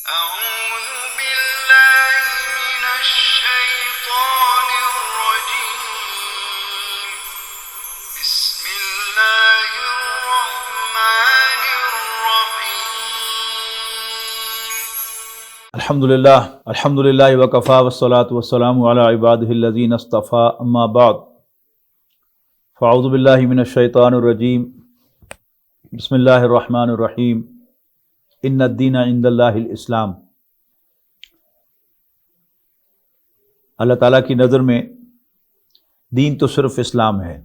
أعوذ بالله من الشيطان الرجيم بسم الله الرحمن الرحيم الحمد للہ وکفا والصلاة والسلام علی عبادہ الذین اصطفى اما بعد فاعوذ باللہ من الشیطان الرجیم بسم اللہ الرحمن الرحیم ان الدین عند اللہ الاسلام۔ اللہ تعالیٰ کی نظر میں دین تو صرف اسلام ہے۔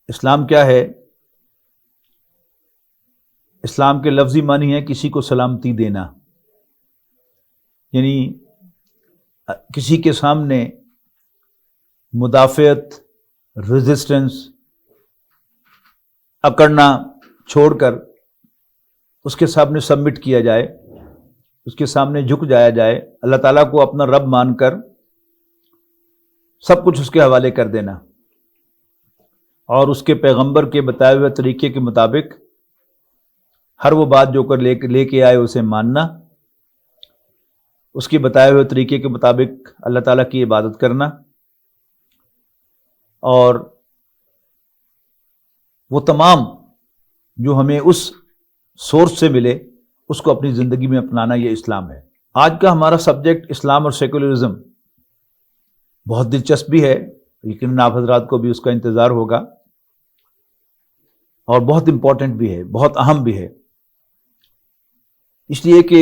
اسلام کیا ہے؟ اسلام کے لفظی معنی ہے کسی کو سلامتی دینا، یعنی کسی کے سامنے مدافعت، ریزسٹنس، اکڑنا چھوڑ کر اس کے سامنے سبمٹ کیا جائے، اس کے سامنے جھک جایا جائے، اللہ تعالیٰ کو اپنا رب مان کر سب کچھ اس کے حوالے کر دینا، اور اس کے پیغمبر کے بتائے ہوئے طریقے کے مطابق ہر وہ بات جو کر لے کے آئے اسے ماننا، اس کے بتائے ہوئے طریقے کے مطابق اللہ تعالیٰ کی عبادت کرنا، اور وہ تمام جو ہمیں اس سورس سے ملے اس کو اپنی زندگی میں اپنانا، یہ اسلام ہے۔ آج کا ہمارا سبجیکٹ اسلام اور سیکولرزم بہت دلچسپ بھی ہے، لیکن آپ حضرات کو بھی اس کا انتظار ہوگا، اور بہت امپورٹنٹ بھی ہے، بہت اہم بھی ہے، اس لیے کہ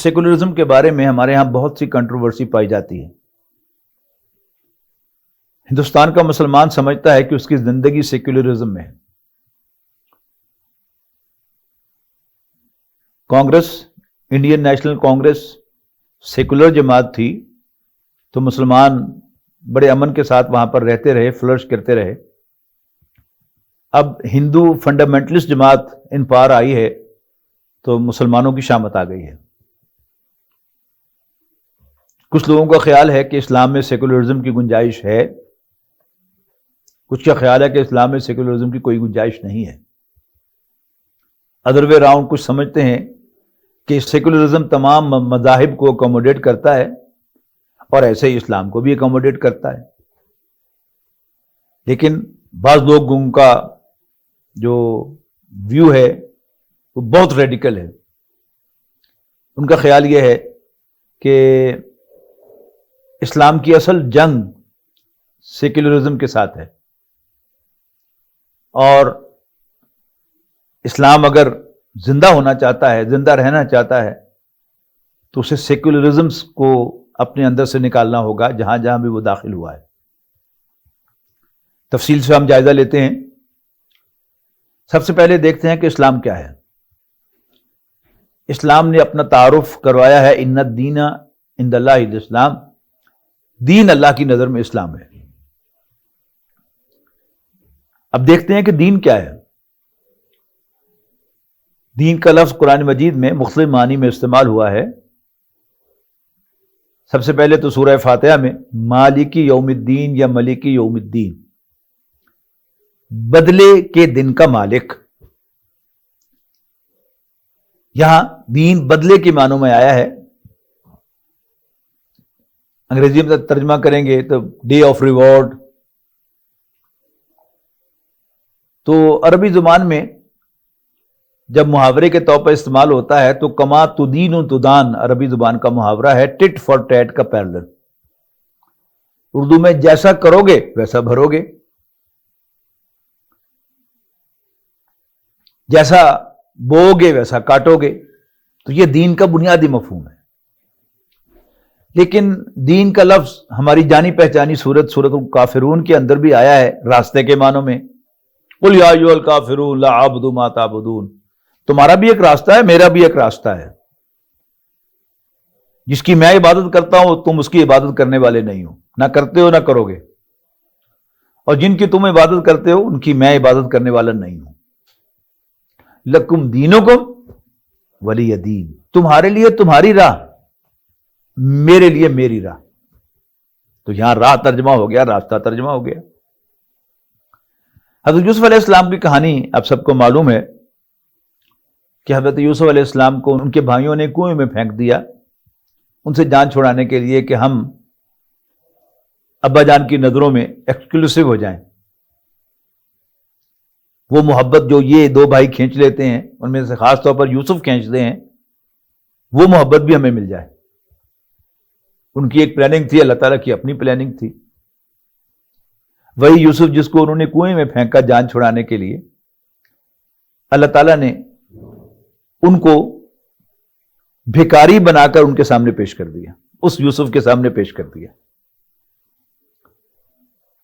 سیکولرزم کے بارے میں ہمارے ہاں بہت سی کنٹروورسی پائی جاتی ہے۔ ہندوستان کا مسلمان سمجھتا ہے کہ اس کی زندگی سیکولرزم میں ہے۔ Congress, Indian national Congress secular جماعت تھی، تو مسلمان بڑے امن کے ساتھ وہاں پر رہتے رہے، فلرش کرتے رہے۔ اب ہندو فنڈامنٹلسٹ جماعت ان پار آئی ہے تو مسلمانوں کی شامت آ گئی ہے۔ کچھ لوگوں کا خیال ہے کہ اسلام میں سیکولرزم کی گنجائش ہے، کچھ کا خیال ہے کہ اسلام میں سیکولرزم کی کوئی گنجائش نہیں ہے۔ ادر وے راؤنڈ کچھ سمجھتے ہیں کہ سیکولرزم تمام مذاہب کو اکوموڈیٹ کرتا ہے، اور ایسے ہی اسلام کو بھی اکوموڈیٹ کرتا ہے۔ لیکن بعض لوگوں کا جو ویو ہے وہ بہت ریڈیکل ہے۔ ان کا خیال یہ ہے کہ اسلام کی اصل جنگ سیکولرزم کے ساتھ ہے، اور اسلام اگر زندہ ہونا چاہتا ہے، زندہ رہنا چاہتا ہے، تو اسے سیکولرزم کو اپنے اندر سے نکالنا ہوگا جہاں جہاں بھی وہ داخل ہوا ہے۔ تفصیل سے ہم جائزہ لیتے ہیں۔ سب سے پہلے دیکھتے ہیں کہ اسلام کیا ہے۔ اسلام نے اپنا تعارف کروایا ہے، ان الدین عند اللہ الاسلام، دین اللہ کی نظر میں اسلام ہے۔ اب دیکھتے ہیں کہ دین کیا ہے۔ دین کا لفظ قرآن مجید میں مختلف معنی میں استعمال ہوا ہے۔ سب سے پہلے تو سورہ فاتحہ میں مالک یوم الدین یا ملک یوم الدین، بدلے کے دن کا مالک، یہاں دین بدلے کے معنوں میں آیا ہے۔ انگریزی میں ترجمہ کریں گے تو ڈے آف ریوارڈ۔ تو عربی زبان میں جب محاورے کے طور پر استعمال ہوتا ہے تو کما تدین تدان عربی زبان کا محاورہ ہے، ٹٹ فار ٹیٹ کا پیرلل۔ اردو میں جیسا کرو گے ویسا بھرو گے، جیسا بو گے ویسا کاٹو گے۔ تو یہ دین کا بنیادی مفہوم ہے۔ لیکن دین کا لفظ ہماری جانی پہچانی سورت الکافرون کے اندر بھی آیا ہے، راستے کے معنوں میں۔ قل یا ایھا الکافرون لا اعبد ما تعبدون، تمہارا بھی ایک راستہ ہے، میرا بھی ایک راستہ ہے۔ جس کی میں عبادت کرتا ہوں تم اس کی عبادت کرنے والے نہیں ہو، نہ کرتے ہو نہ کرو گے، اور جن کی تم عبادت کرتے ہو ان کی میں عبادت کرنے والا نہیں ہوں۔ لکم دینکم ولی دین، تمہارے لیے تمہاری راہ، میرے لیے میری راہ۔ تو یہاں راہ ترجمہ ہو گیا، راستہ ترجمہ ہو گیا۔ حضرت یوسف علیہ السلام کی کہانی آپ سب کو معلوم ہے کہ حضرت یوسف علیہ السلام کو ان کے بھائیوں نے کنویں میں پھینک دیا ان سے جان چھڑانے کے لیے کہ ہم ابا جان کی نظروں میں ایکسکلوسیو ہو جائیں. وہ محبت جو یہ دو بھائی کھینچ لیتے ہیں، ان میں سے خاص طور پر یوسف کھینچتے ہیں، وہ محبت بھی ہمیں مل جائے. ان کی ایک پلاننگ تھی، اللہ تعالیٰ کی اپنی پلاننگ تھی. وہی یوسف جس کو انہوں نے کنویں میں پھینکا جان چھڑانے کے لیے، اللہ تعالیٰ نے ان کو بھکاری بنا کر ان کے سامنے پیش کر دیا، اس یوسف کے سامنے پیش کر دیا.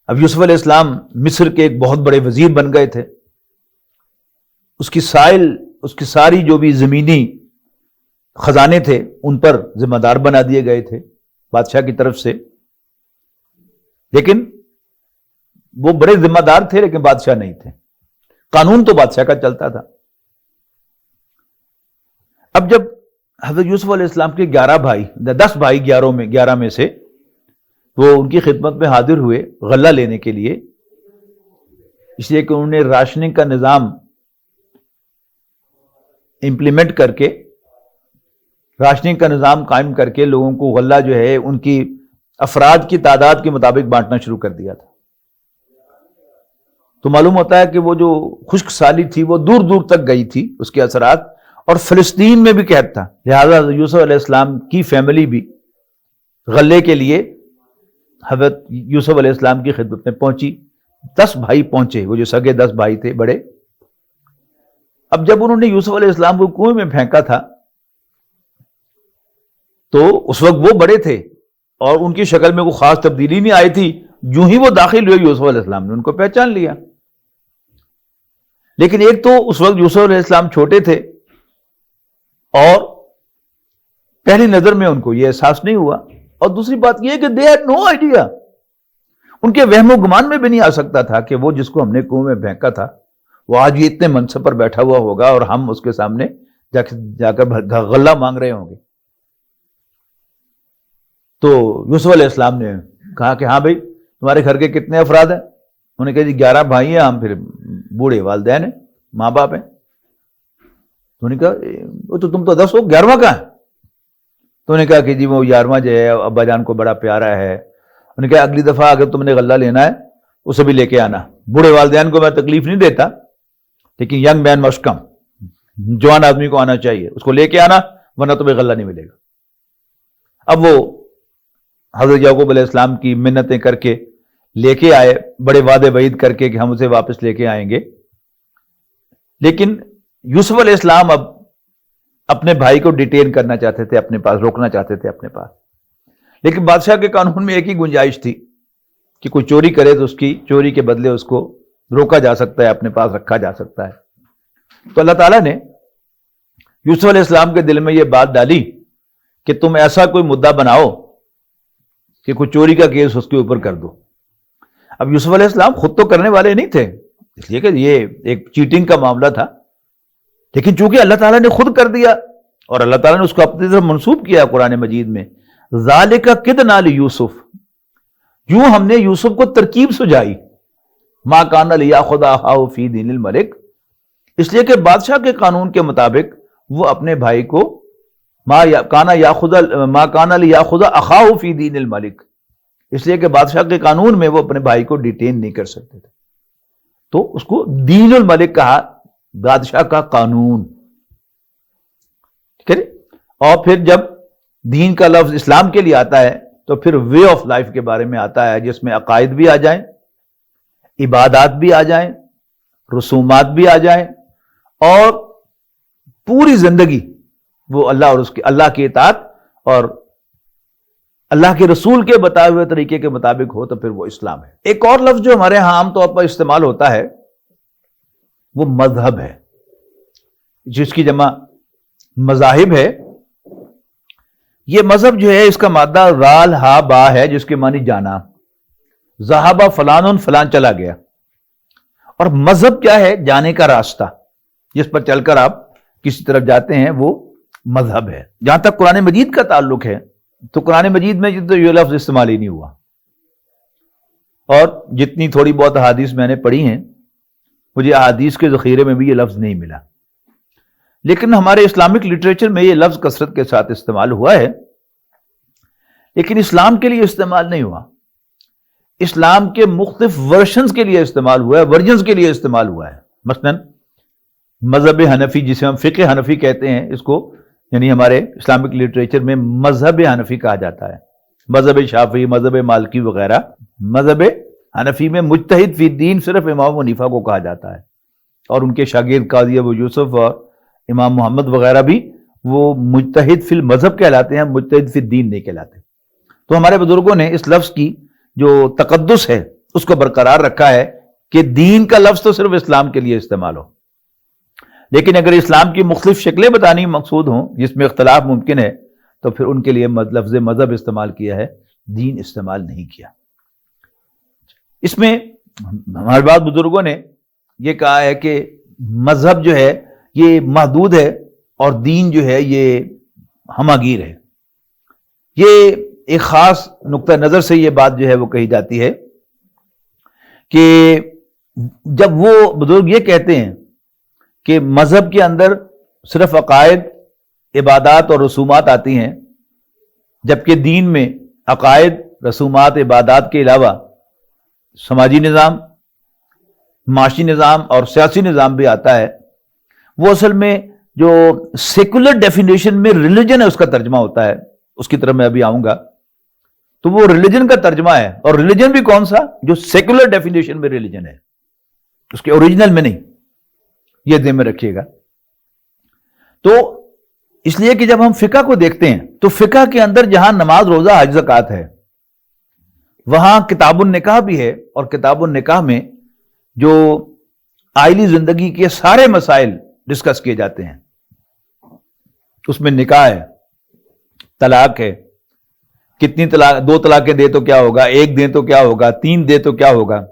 اب یوسف علیہ السلام مصر کے ایک بہت بڑے وزیر بن گئے تھے. اس کی ساری جو بھی زمینی خزانے تھے ان پر ذمہ دار بنا دیے گئے تھے بادشاہ کی طرف سے. لیکن وہ بڑے ذمہ دار تھے لیکن بادشاہ نہیں تھے. قانون تو بادشاہ کا چلتا تھا. اب جب حضرت یوسف علیہ السلام کے 10 بھائی 11 میں سے وہ ان کی خدمت میں حاضر ہوئے غلہ لینے کے لیے، اس لیے کہ انہوں نے راشننگ کا نظام امپلیمنٹ کر کے، راشننگ کا نظام قائم کر کے لوگوں کو غلہ جو ہے ان کی افراد کی تعداد کے مطابق بانٹنا شروع کر دیا تھا. تو معلوم ہوتا ہے کہ وہ جو خشک سالی تھی وہ دور دور تک گئی تھی، اس کے اثرات، اور فلسطین میں بھی قحط تھا. لہذا یوسف علیہ السلام کی فیملی بھی غلے کے لیے حضرت یوسف علیہ السلام کی خدمت میں پہنچی. 10 بھائی پہنچے، وہ جو سگے 10 بھائی تھے بڑے. اب جب انہوں نے یوسف علیہ السلام کو کنویں میں پھینکا تھا تو اس وقت وہ بڑے تھے اور ان کی شکل میں کوئی خاص تبدیلی نہیں آئی تھی. جو ہی وہ داخل ہوئے یوسف علیہ السلام نے ان کو پہچان لیا. لیکن ایک تو اس وقت یوسف علیہ السلام چھوٹے تھے اور پہلی نظر میں ان کو یہ احساس نہیں ہوا، اور دوسری بات یہ کہ دے ہیڈ نو آئیڈیا، ان کے وہم و گمان میں بھی نہیں آ سکتا تھا کہ وہ جس کو ہم نے کنویں میں پھینکا تھا وہ آج یہ اتنے منصب پر بیٹھا ہوا ہوگا اور ہم اس کے سامنے جا کر غلہ مانگ رہے ہوں گے. تو یوسف علیہ السلام نے کہا کہ ہاں بھائی تمہارے گھر کے کتنے افراد ہیں؟ انہوں نے کہا جی 11 بھائی ہیں، ہم پھر بوڑھے والدین ہیں، ماں باپ ہیں. تو انہوں نے کہا تو تم تو 10 ہو، 11واں کہاں ہے؟ تو انہوں نے کہا کہ جی وہ 11واں جو ہے ابا جان کو بڑا پیارا ہے. انہوں نے کہا اگلی دفعہ اگر تم نے غلہ لینا ہے اسے بھی لے کے آنا. بوڑھے والدین کو میں تکلیف نہیں دیتا لیکن ینگ مین مسٹ کم، جوان آدمی کو آنا چاہیے، اس کو لے کے آنا ورنہ تمہیں غلہ نہیں ملے گا. اب وہ حضرت یعقوب علیہ السلام کی منتیں کر کے لے کے آئے، بڑے وعدے وعید کر کے کہ ہم اسے واپس لے کے آئیں گے. لیکن یوسف علیہ السلام اب اپنے بھائی کو ڈیٹین کرنا چاہتے تھے اپنے پاس، روکنا چاہتے تھے اپنے پاس. لیکن بادشاہ کے قانون میں ایک ہی گنجائش تھی کہ کوئی چوری کرے تو اس کی چوری کے بدلے اس کو روکا جا سکتا ہے، اپنے پاس رکھا جا سکتا ہے. تو اللہ تعالیٰ نے یوسف علیہ السلام کے دل میں یہ بات ڈالی کہ تم ایسا کوئی مدعا بناؤ کہ کوئی چوری کا کیس اس کے اوپر کر دو. اب یوسف علیہ السلام خود تو کرنے والے نہیں تھے، اس لیے کہ یہ ایک چیٹنگ کا معاملہ تھا، لیکن چونکہ اللہ تعالیٰ نے خود کر دیا اور اللہ تعالیٰ نے اس کو اپنی طرف منسوب کیا قرآن مجید میں، ذالک کدنا لیوسف، یوں ہم نے یوسف کو ترکیب سجائی، ما کان لیاخذ اخاہ فی دین الملک، اس لیے کہ بادشاہ کے قانون کے مطابق وہ اپنے بھائی کو ما کان لیاخذ اخاہ فی دین الملک، اس لیے کہ بادشاہ کے قانون میں وہ اپنے بھائی کو ڈیٹین نہیں کر سکتے تھے. تو اس کو دین الملک کہا، بادشاہ کا قانون. ٹھیک ہے. اور پھر جب دین کا لفظ اسلام کے لیے آتا ہے تو پھر وے آف لائف کے بارے میں آتا ہے، جس میں عقائد بھی آ جائیں، عبادات بھی آ جائیں، رسومات بھی آ جائیں، اور پوری زندگی وہ اللہ اور اس کے اللہ کی اطاعت اور اللہ کے رسول کے بتائے ہوئے طریقے کے مطابق ہو تو پھر وہ اسلام ہے. ایک اور لفظ جو ہمارے ہاں عام طور پر استعمال ہوتا ہے وہ مذہب ہے، جس کی جمع مذاہب ہے. یہ مذہب جو ہے اس کا مادہ رال ہا با ہے، جس کے معنی جانا. ذہب فلان، فلان چلا گیا. اور مذہب کیا ہے؟ جانے کا راستہ، جس پر چل کر آپ کسی طرف جاتے ہیں وہ مذہب ہے. جہاں تک قرآن مجید کا تعلق ہے تو قرآن مجید میں تو یہ لفظ استعمال ہی نہیں ہوا، اور جتنی تھوڑی بہت احادیث میں نے پڑھی ہیں مجھے احادیث کے ذخیرے میں بھی یہ لفظ نہیں ملا. لیکن ہمارے اسلامک لٹریچر میں یہ لفظ کثرت کے ساتھ استعمال ہوا ہے، لیکن اسلام کے لیے استعمال نہیں ہوا، اسلام کے مختلف ورژنز کے لیے استعمال ہوا ہے، ورژنز کے لیے استعمال ہوا ہے. مثلا مذہب حنفی، جسے ہم فقہ حنفی کہتے ہیں، اس کو یعنی ہمارے اسلامک لٹریچر میں مذہب حنفی کہا جاتا ہے. مذہب شافعی، مذہب مالکی وغیرہ. مذہب حنفی میں مجتہد فی الدین صرف امام حنیفہ کو کہا جاتا ہے، اور ان کے شاگرد قاضی ابو یوسف اور امام محمد وغیرہ بھی وہ مجتہد فی المذہب کہلاتے ہیں، مجتہد فی الدین نہیں کہلاتے. تو ہمارے بزرگوں نے اس لفظ کی جو تقدس ہے اس کو برقرار رکھا ہے کہ دین کا لفظ تو صرف اسلام کے لیے استعمال ہو، لیکن اگر اسلام کی مختلف شکلیں بتانی مقصود ہوں جس میں اختلاف ممکن ہے تو پھر ان کے لیے لفظ مذہب استعمال کیا ہے، دین استعمال نہیں کیا. اس میں ہمارے بعض بزرگوں نے یہ کہا ہے کہ مذہب جو ہے یہ محدود ہے اور دین جو ہے یہ ہماگیر ہے. یہ ایک خاص نقطہ نظر سے یہ بات جو ہے وہ کہی جاتی ہے کہ جب وہ بزرگ یہ کہتے ہیں کہ مذہب کے اندر صرف عقائد، عبادات اور رسومات آتی ہیں، جبکہ دین میں عقائد، رسومات، عبادات کے علاوہ سماجی نظام، معاشی نظام اور سیاسی نظام بھی آتا ہے، وہ اصل میں جو سیکولر ڈیفینیشن میں ریلیجن ہے اس کا ترجمہ ہوتا ہے. اس کی طرف میں ابھی آؤں گا. تو وہ ریلیجن کا ترجمہ ہے، اور ریلیجن بھی کون سا؟ جو سیکولر ڈیفینیشن میں ریلیجن ہے، اس کے اوریجنل میں نہیں. یہ ذہن میں رکھیے گا. تو اس لیے کہ جب ہم فقہ کو دیکھتے ہیں تو فقہ کے اندر جہاں نماز، روزہ، حج، زکوٰۃ ہے، وہاں کتاب النکاح بھی ہے، اور کتاب النکاح میں جو آئلی زندگی کے سارے مسائل ڈسکس کیے جاتے ہیں. اس میں نکاح ہے، طلاق ہے، کتنی طلاق، 2 طلاقیں دے تو کیا ہوگا، 1 دے تو کیا ہوگا، 3 دے تو کیا ہوگا،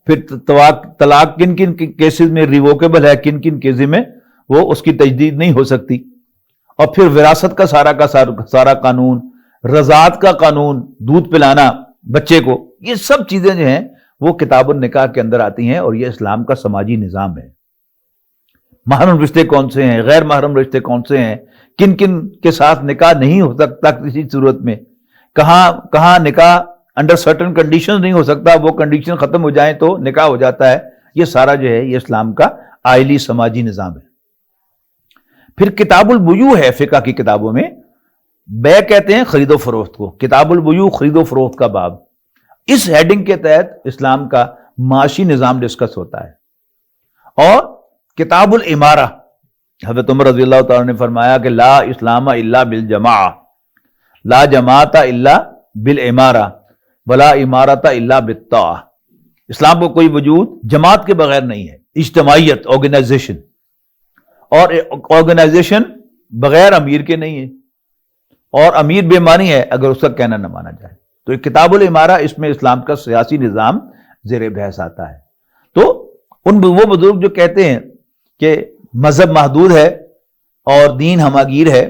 پھر طلاق کن کن کیسز میں ریووکیبل ہے، کن کن کیسز میں وہ اس کی تجدید نہیں ہو سکتی، اور پھر وراثت کا سارا قانون، رضاعت کا قانون، دودھ پلانا بچے کو، یہ سب چیزیں جو ہیں وہ کتاب النکاح کے اندر آتی ہیں، اور یہ اسلام کا سماجی نظام ہے. محرم رشتے کون سے ہیں، غیر محرم رشتے کون سے ہیں، کن کن کے ساتھ نکاح نہیں ہو سکتا کسی صورت میں، کہاں نکاح انڈر سرٹن کنڈیشن نہیں ہو سکتا، وہ کنڈیشن ختم ہو جائیں تو نکاح ہو جاتا ہے. یہ سارا جو ہے یہ اسلام کا آئلی سماجی نظام ہے. پھر کتاب البیوع ہے فقہ کی کتابوں میں، بیع کہتے ہیں خرید و فروخت کو، کتاب البیوع خرید و فروخت کا باب. اس ہیڈنگ کے تحت اسلام کا معاشی نظام ڈسکس ہوتا ہے. اور کتاب الامارہ، حضرت عمر رضی اللہ تعالیٰ نے فرمایا کہ لا اسلام الا بالجماع، لا جماعت الا بالامارہ ولا امارت الا بالطاعہ. اسلام کو کوئی وجود جماعت کے بغیر نہیں ہے، اجتماعیت، آرگنائزیشن، اور آرگنائزیشن بغیر امیر کے نہیں ہے، اور امیر بے معنی ہے اگر اس کا کہنا نہ مانا جائے. تو ایک کتاب الامارہ، اس میں اسلام کا سیاسی نظام زیر بحث آتا ہے. تو وہ بزرگ جو کہتے ہیں کہ مذہب محدود ہے اور دین ہماگیر ہے،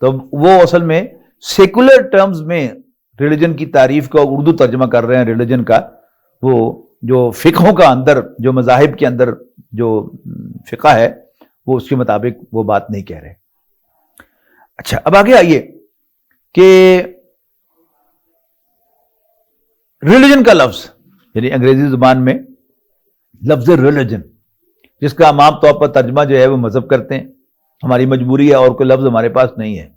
تو وہ اصل میں سیکولر ٹرمز میں ریلیجن کی تعریف کا اردو ترجمہ کر رہے ہیں. ریلیجن کا وہ جو فقہوں کا اندر، جو مذاہب کے اندر جو فقہ ہے، وہ اس کے مطابق وہ بات نہیں کہہ رہے. اچھا، اب آگے آئیے کہ ریلیجن کا لفظ، یعنی انگریزی زبان میں لفظ ریلیجن، جس کا عام طور پر ترجمہ جو ہے وہ مذہب کرتے ہیں. ہماری مجبوری ہے، اور کوئی لفظ ہمارے پاس نہیں ہے.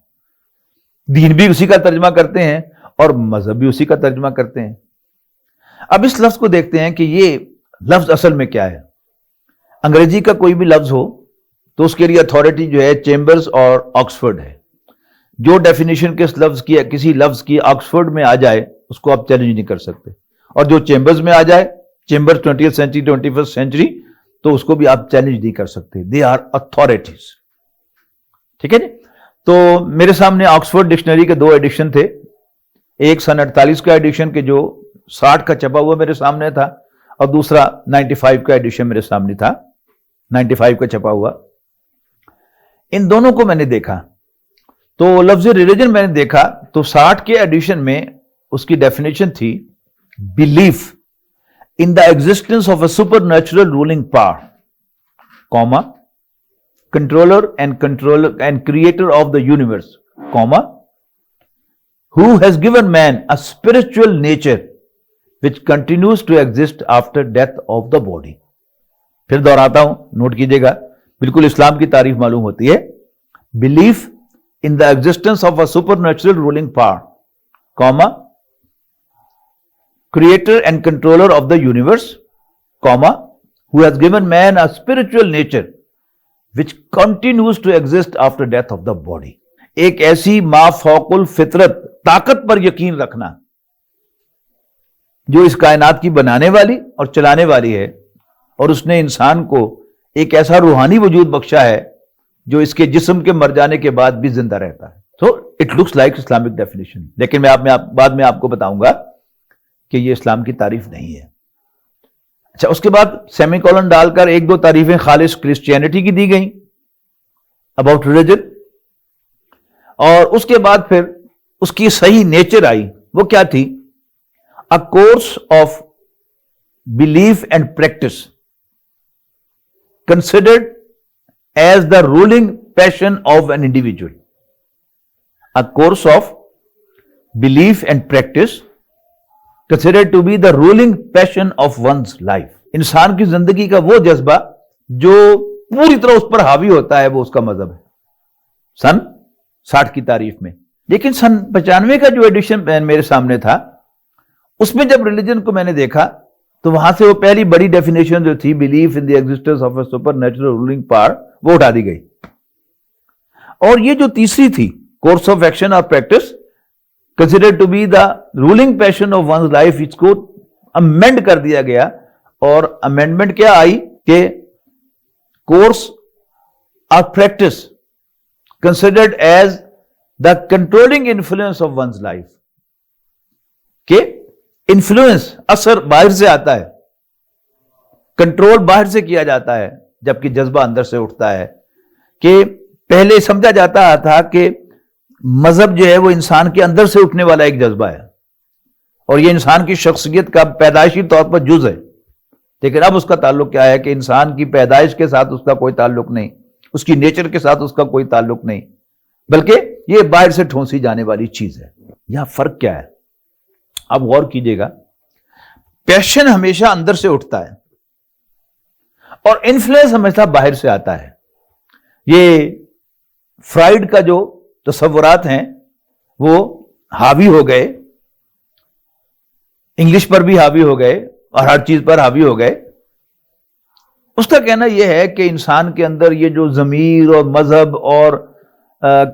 دین بھی اسی کا ترجمہ کرتے ہیں اور مذہب بھی اسی کا ترجمہ کرتے ہیں. اب اس لفظ کو دیکھتے ہیں کہ یہ لفظ اصل میں کیا ہے. انگریزی کا کوئی بھی لفظ ہو تو اس کے لیے اتھارٹی جو ہے چیمبرز اور آکسفورڈ ہے. جو ڈیفینیشن کسی لفظ کی آکسفورڈ میں آ جائے اس کو آپ چیلنج نہیں کر سکتے، اور جو چیمبرز میں آ جائے، chamber 20th century 21st century, تو اس کو بھی آپ چیلنج نہیں کر سکتے. They are authorities. ٹھیک ہے جی. تو میرے سامنے آکسفورڈ ڈکشنری کے 2 ایڈیشن تھے. ایک سن 48 کا ایڈیشن کہ جو 60 کا چھپا ہوا میرے سامنے تھا، اور دوسرا 95 کا ایڈیشن میرے سامنے تھا، 95 کا چھپا ہوا. ان دونوں کو میں نے دیکھا تو لفظ ریلیجن میں نے دیکھا تو 60 کے ایڈیشن میں اس کی ڈیفینیشن تھی belief in the existence of a super natural ruling power, controller and creator of the universe, comma, who has given man a spiritual nature which continues to exist after death of the body. پھر دہراتا ہوں, note کیجیے گا, بالکل اسلام کی تعریف معلوم ہوتی ہے. Belief in the existence of a supernatural ruling power, comma, creator and controller of the universe, comma, who has given man a spiritual nature which continues to exist after death of the body. ایک ایسی ما فوق الفطرت طاقت پر یقین رکھنا جو اس کائنات کی بنانے والی اور چلانے والی ہے, اور اس نے انسان کو ایک ایسا روحانی وجود بخشا ہے جو اس کے جسم کے مر جانے کے بعد بھی زندہ رہتا ہے. So it looks like Islamic definition. لیکن میں بعد میں آپ کو بتاؤں گا کہ یہ اسلام کی تعریف نہیں ہے. اچھا, اس کے بعد سیمی کولن ڈال کر ایک دو تعریفیں خالص کرسچینٹی کی دی گئیں اباؤٹ ریلیجن, اور اس کے بعد پھر اس کی صحیح نیچر آئی. وہ کیا تھی؟ A course of belief and practice considered as the ruling passion of an individual. A course of belief and practice considered to be the ruling passion of one's life. انسان کی زندگی کا وہ جذبہ جو پوری طرح اس پر حاوی ہوتا ہے, وہ اس کا مذہب ہے. سن 60 کی تعریف میں. لیکن سن 95 کا جو ایڈیشن میرے سامنے تھا, اس میں جب ریلیجن کو میں نے دیکھا تو وہاں سے وہ پہلی بڑی ڈیفینیشن جو تھی, belief in the existence of a super natural ruling power, وہ اٹھا دی گئی. اور یہ جو تیسری تھی, کورس آف ایکشن اور practice considered to be the ruling passion of one's life, اس کو امینڈ کر دیا گیا. اور امینڈمنٹ کیا آئی کہ course of practice considered as the controlling influence of one's life, کہ انفلوئنس اثر باہر سے آتا ہے, کنٹرول باہر سے کیا جاتا ہے, جبکہ جذبہ اندر سے اٹھتا ہے. کہ پہلے سمجھا جاتا تھا کہ مذہب جو ہے وہ انسان کے اندر سے اٹھنے والا ایک جذبہ ہے, اور یہ انسان کی شخصیت کا پیدائشی طور پر جز ہے. لیکن اب اس کا تعلق کیا ہے کہ انسان کی پیدائش کے ساتھ اس کا کوئی تعلق نہیں, اس کی نیچر کے ساتھ اس کا کوئی تعلق نہیں, بلکہ یہ باہر سے ٹھونسی جانے والی چیز ہے. یہاں فرق کیا ہے؟ اب غور کیجئے گا. پیشن ہمیشہ اندر سے اٹھتا ہے اور انفلوئنس ہمیشہ باہر سے آتا ہے. یہ فرائیڈ کا جو تصورات ہیں وہ حاوی ہو گئے, انگلش پر بھی حاوی ہو گئے اور ہر چیز پر حاوی ہو گئے. اس کا کہنا یہ ہے کہ انسان کے اندر یہ جو ضمیر اور مذہب اور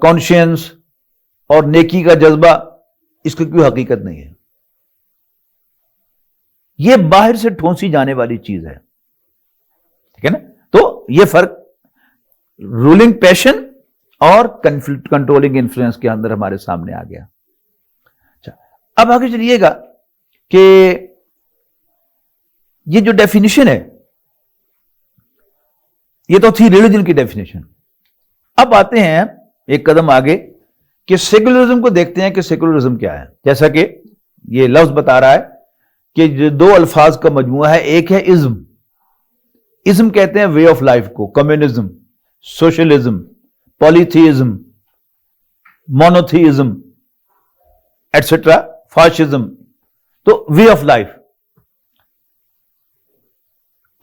کانشینس اور نیکی کا جذبہ, اس کی کوئی حقیقت نہیں ہے, یہ باہر سے ٹھونسی جانے والی چیز ہے. ٹھیک ہے نا؟ تو یہ فرق رولنگ پیشن اور کنٹرولنگ انفلوئنس کے اندر ہمارے سامنے آ گیا. اچھا, اب آگے چلیے گا کہ یہ جو ڈیفینیشن ہے یہ تو تھی ریلیجن کی ڈیفینیشن. اب آتے ہیں ایک قدم آگے کہ سیکولرزم کو دیکھتے ہیں کہ سیکولرزم کیا ہے. جیسا کہ یہ لفظ بتا رہا ہے کہ جو دو الفاظ کا مجموعہ ہے, ایک ہے ازم. ازم کہتے ہیں وے آف لائف کو, communism, socialism, پالیتھیزم, monotheism etcetera, fascism. تو وے آف لائف.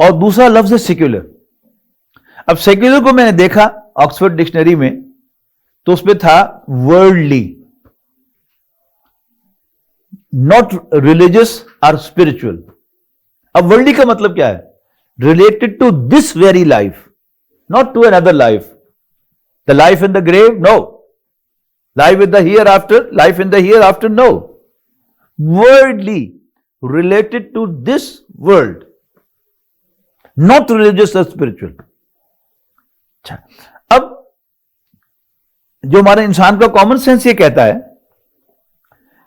اور دوسرا لفظ ہے سیکولر. اب سیکولر کو میں نے دیکھا آکسفورڈ ڈکشنری میں تو اس پہ تھا worldly, not religious or spiritual. اب ورلڈلی کا مطلب کیا ہے؟ Related to this very life, not to under life. The life in the grave, no. Life in the hereafter, life in the hereafter, no. Worldly, related to this world, not religious or spiritual. اچھا, اب جو ہمارے انسان کا common sense یہ کہتا ہے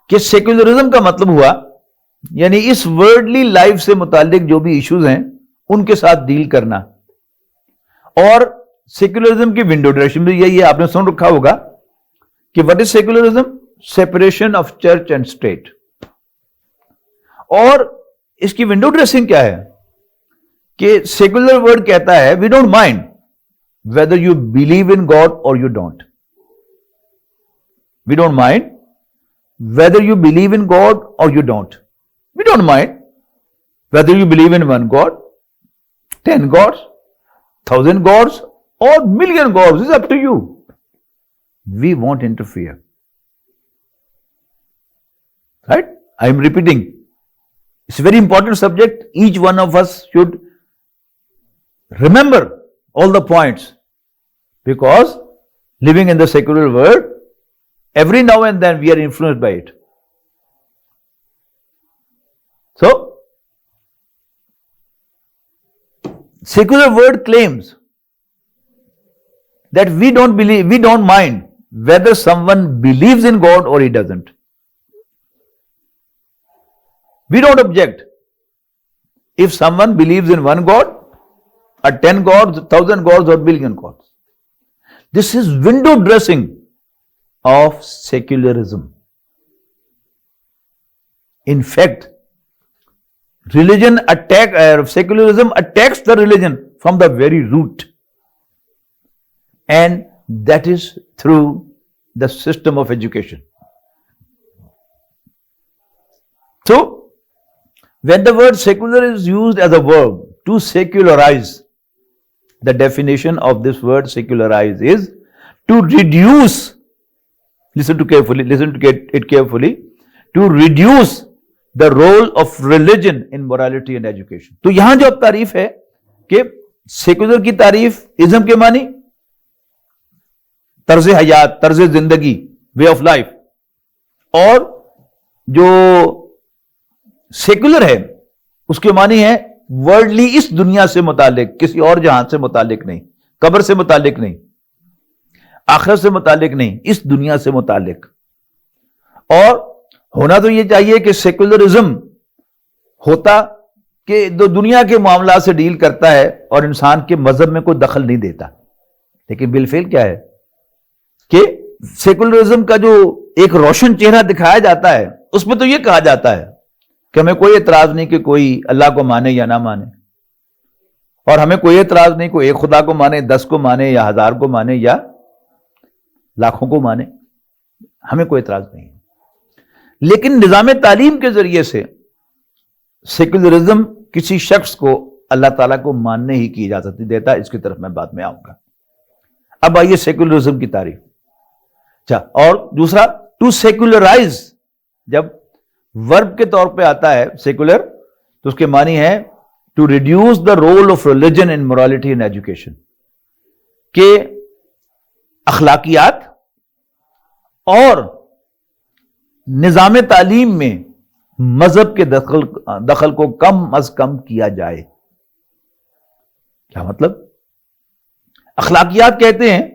کہ سیکولرزم کا مطلب ہوا یعنی اس ورلڈلی لائف سے متعلق جو بھی ایشوز ہیں ان کے ساتھ ڈیل کرنا. اور سیکولرزم کی ونڈو ڈریسنگ بھی یہی ہے, آپ نے سن رکھا ہوگا کہ what is secularism? Separation of church and state. اور اس کی ونڈو ڈریسنگ کیا ہے کہ سیکولر ورڈ کہتا ہے we don't mind whether you believe in God or you don't. We don't mind whether you believe in God or you don't. We don't mind whether you believe in one God, 10 gods, 1,000 gods, or million gods. It's up to you. We won't interfere. Right? I am repeating. It's a very important subject. Each one of us should remember all the points, because living in the secular world, every now and then we are influenced by it. So, secular world claims that we don't mind whether someone believes in God or he doesn't. We don't object if someone believes in one God, or 10 gods, 1,000 gods, or billion gods. This is window dressing of secularism. In fact, secularism attacks the religion from the very root, and that is through the system of education. So, when the word secular is used as a verb to secularize, the definition of this word secularize is to reduce, listen to it carefully, to reduce the role of religion in morality and education. تو یہاں جو اب تعریف ہے کہ secular کی تعریف ازم کے معنی طرز حیات، طرز زندگی، وے آف لائف، اور جو سیکولر ہے اس کے معنی ہے ورلڈلی، اس دنیا سے متعلق، کسی اور جہان سے متعلق نہیں، قبر سے متعلق نہیں، آخرت سے متعلق نہیں، اس دنیا سے متعلق. اور ہونا تو یہ چاہیے کہ سیکولرزم ہوتا کہ دنیا کے معاملات سے ڈیل کرتا ہے اور انسان کے مذہب میں کوئی دخل نہیں دیتا. لیکن بالفعل کیا ہے کہ سیکولرزم کا جو ایک روشن چہرہ دکھایا جاتا ہے اس میں تو یہ کہا جاتا ہے کہ ہمیں کوئی اعتراض نہیں کہ کوئی اللہ کو مانے یا نہ مانے، اور ہمیں کوئی اعتراض نہیں کوئی ایک خدا کو مانے، 10 کو مانے، یا 1000 کو مانے، یا لاکھوں کو مانے، ہمیں کوئی اعتراض نہیں. لیکن نظام تعلیم کے ذریعے سے سیکولرزم کسی شخص کو اللہ تعالیٰ کو ماننے ہی کی اجازت نہیں دیتا. اس کی طرف میں بعد میں آؤں گا. اب آئیے سیکولرزم کی تعریف. اچھا، اور دوسرا ٹو سیکولرائز، جب ورب کے طور پہ آتا ہے سیکولر تو اس کے معنی ہے to reduce the role of religion in morality and education, کہ اخلاقیات اور نظام تعلیم میں مذہب کے دخل کو کم از کم کیا جائے. کیا مطلب؟ اخلاقیات کہتے ہیں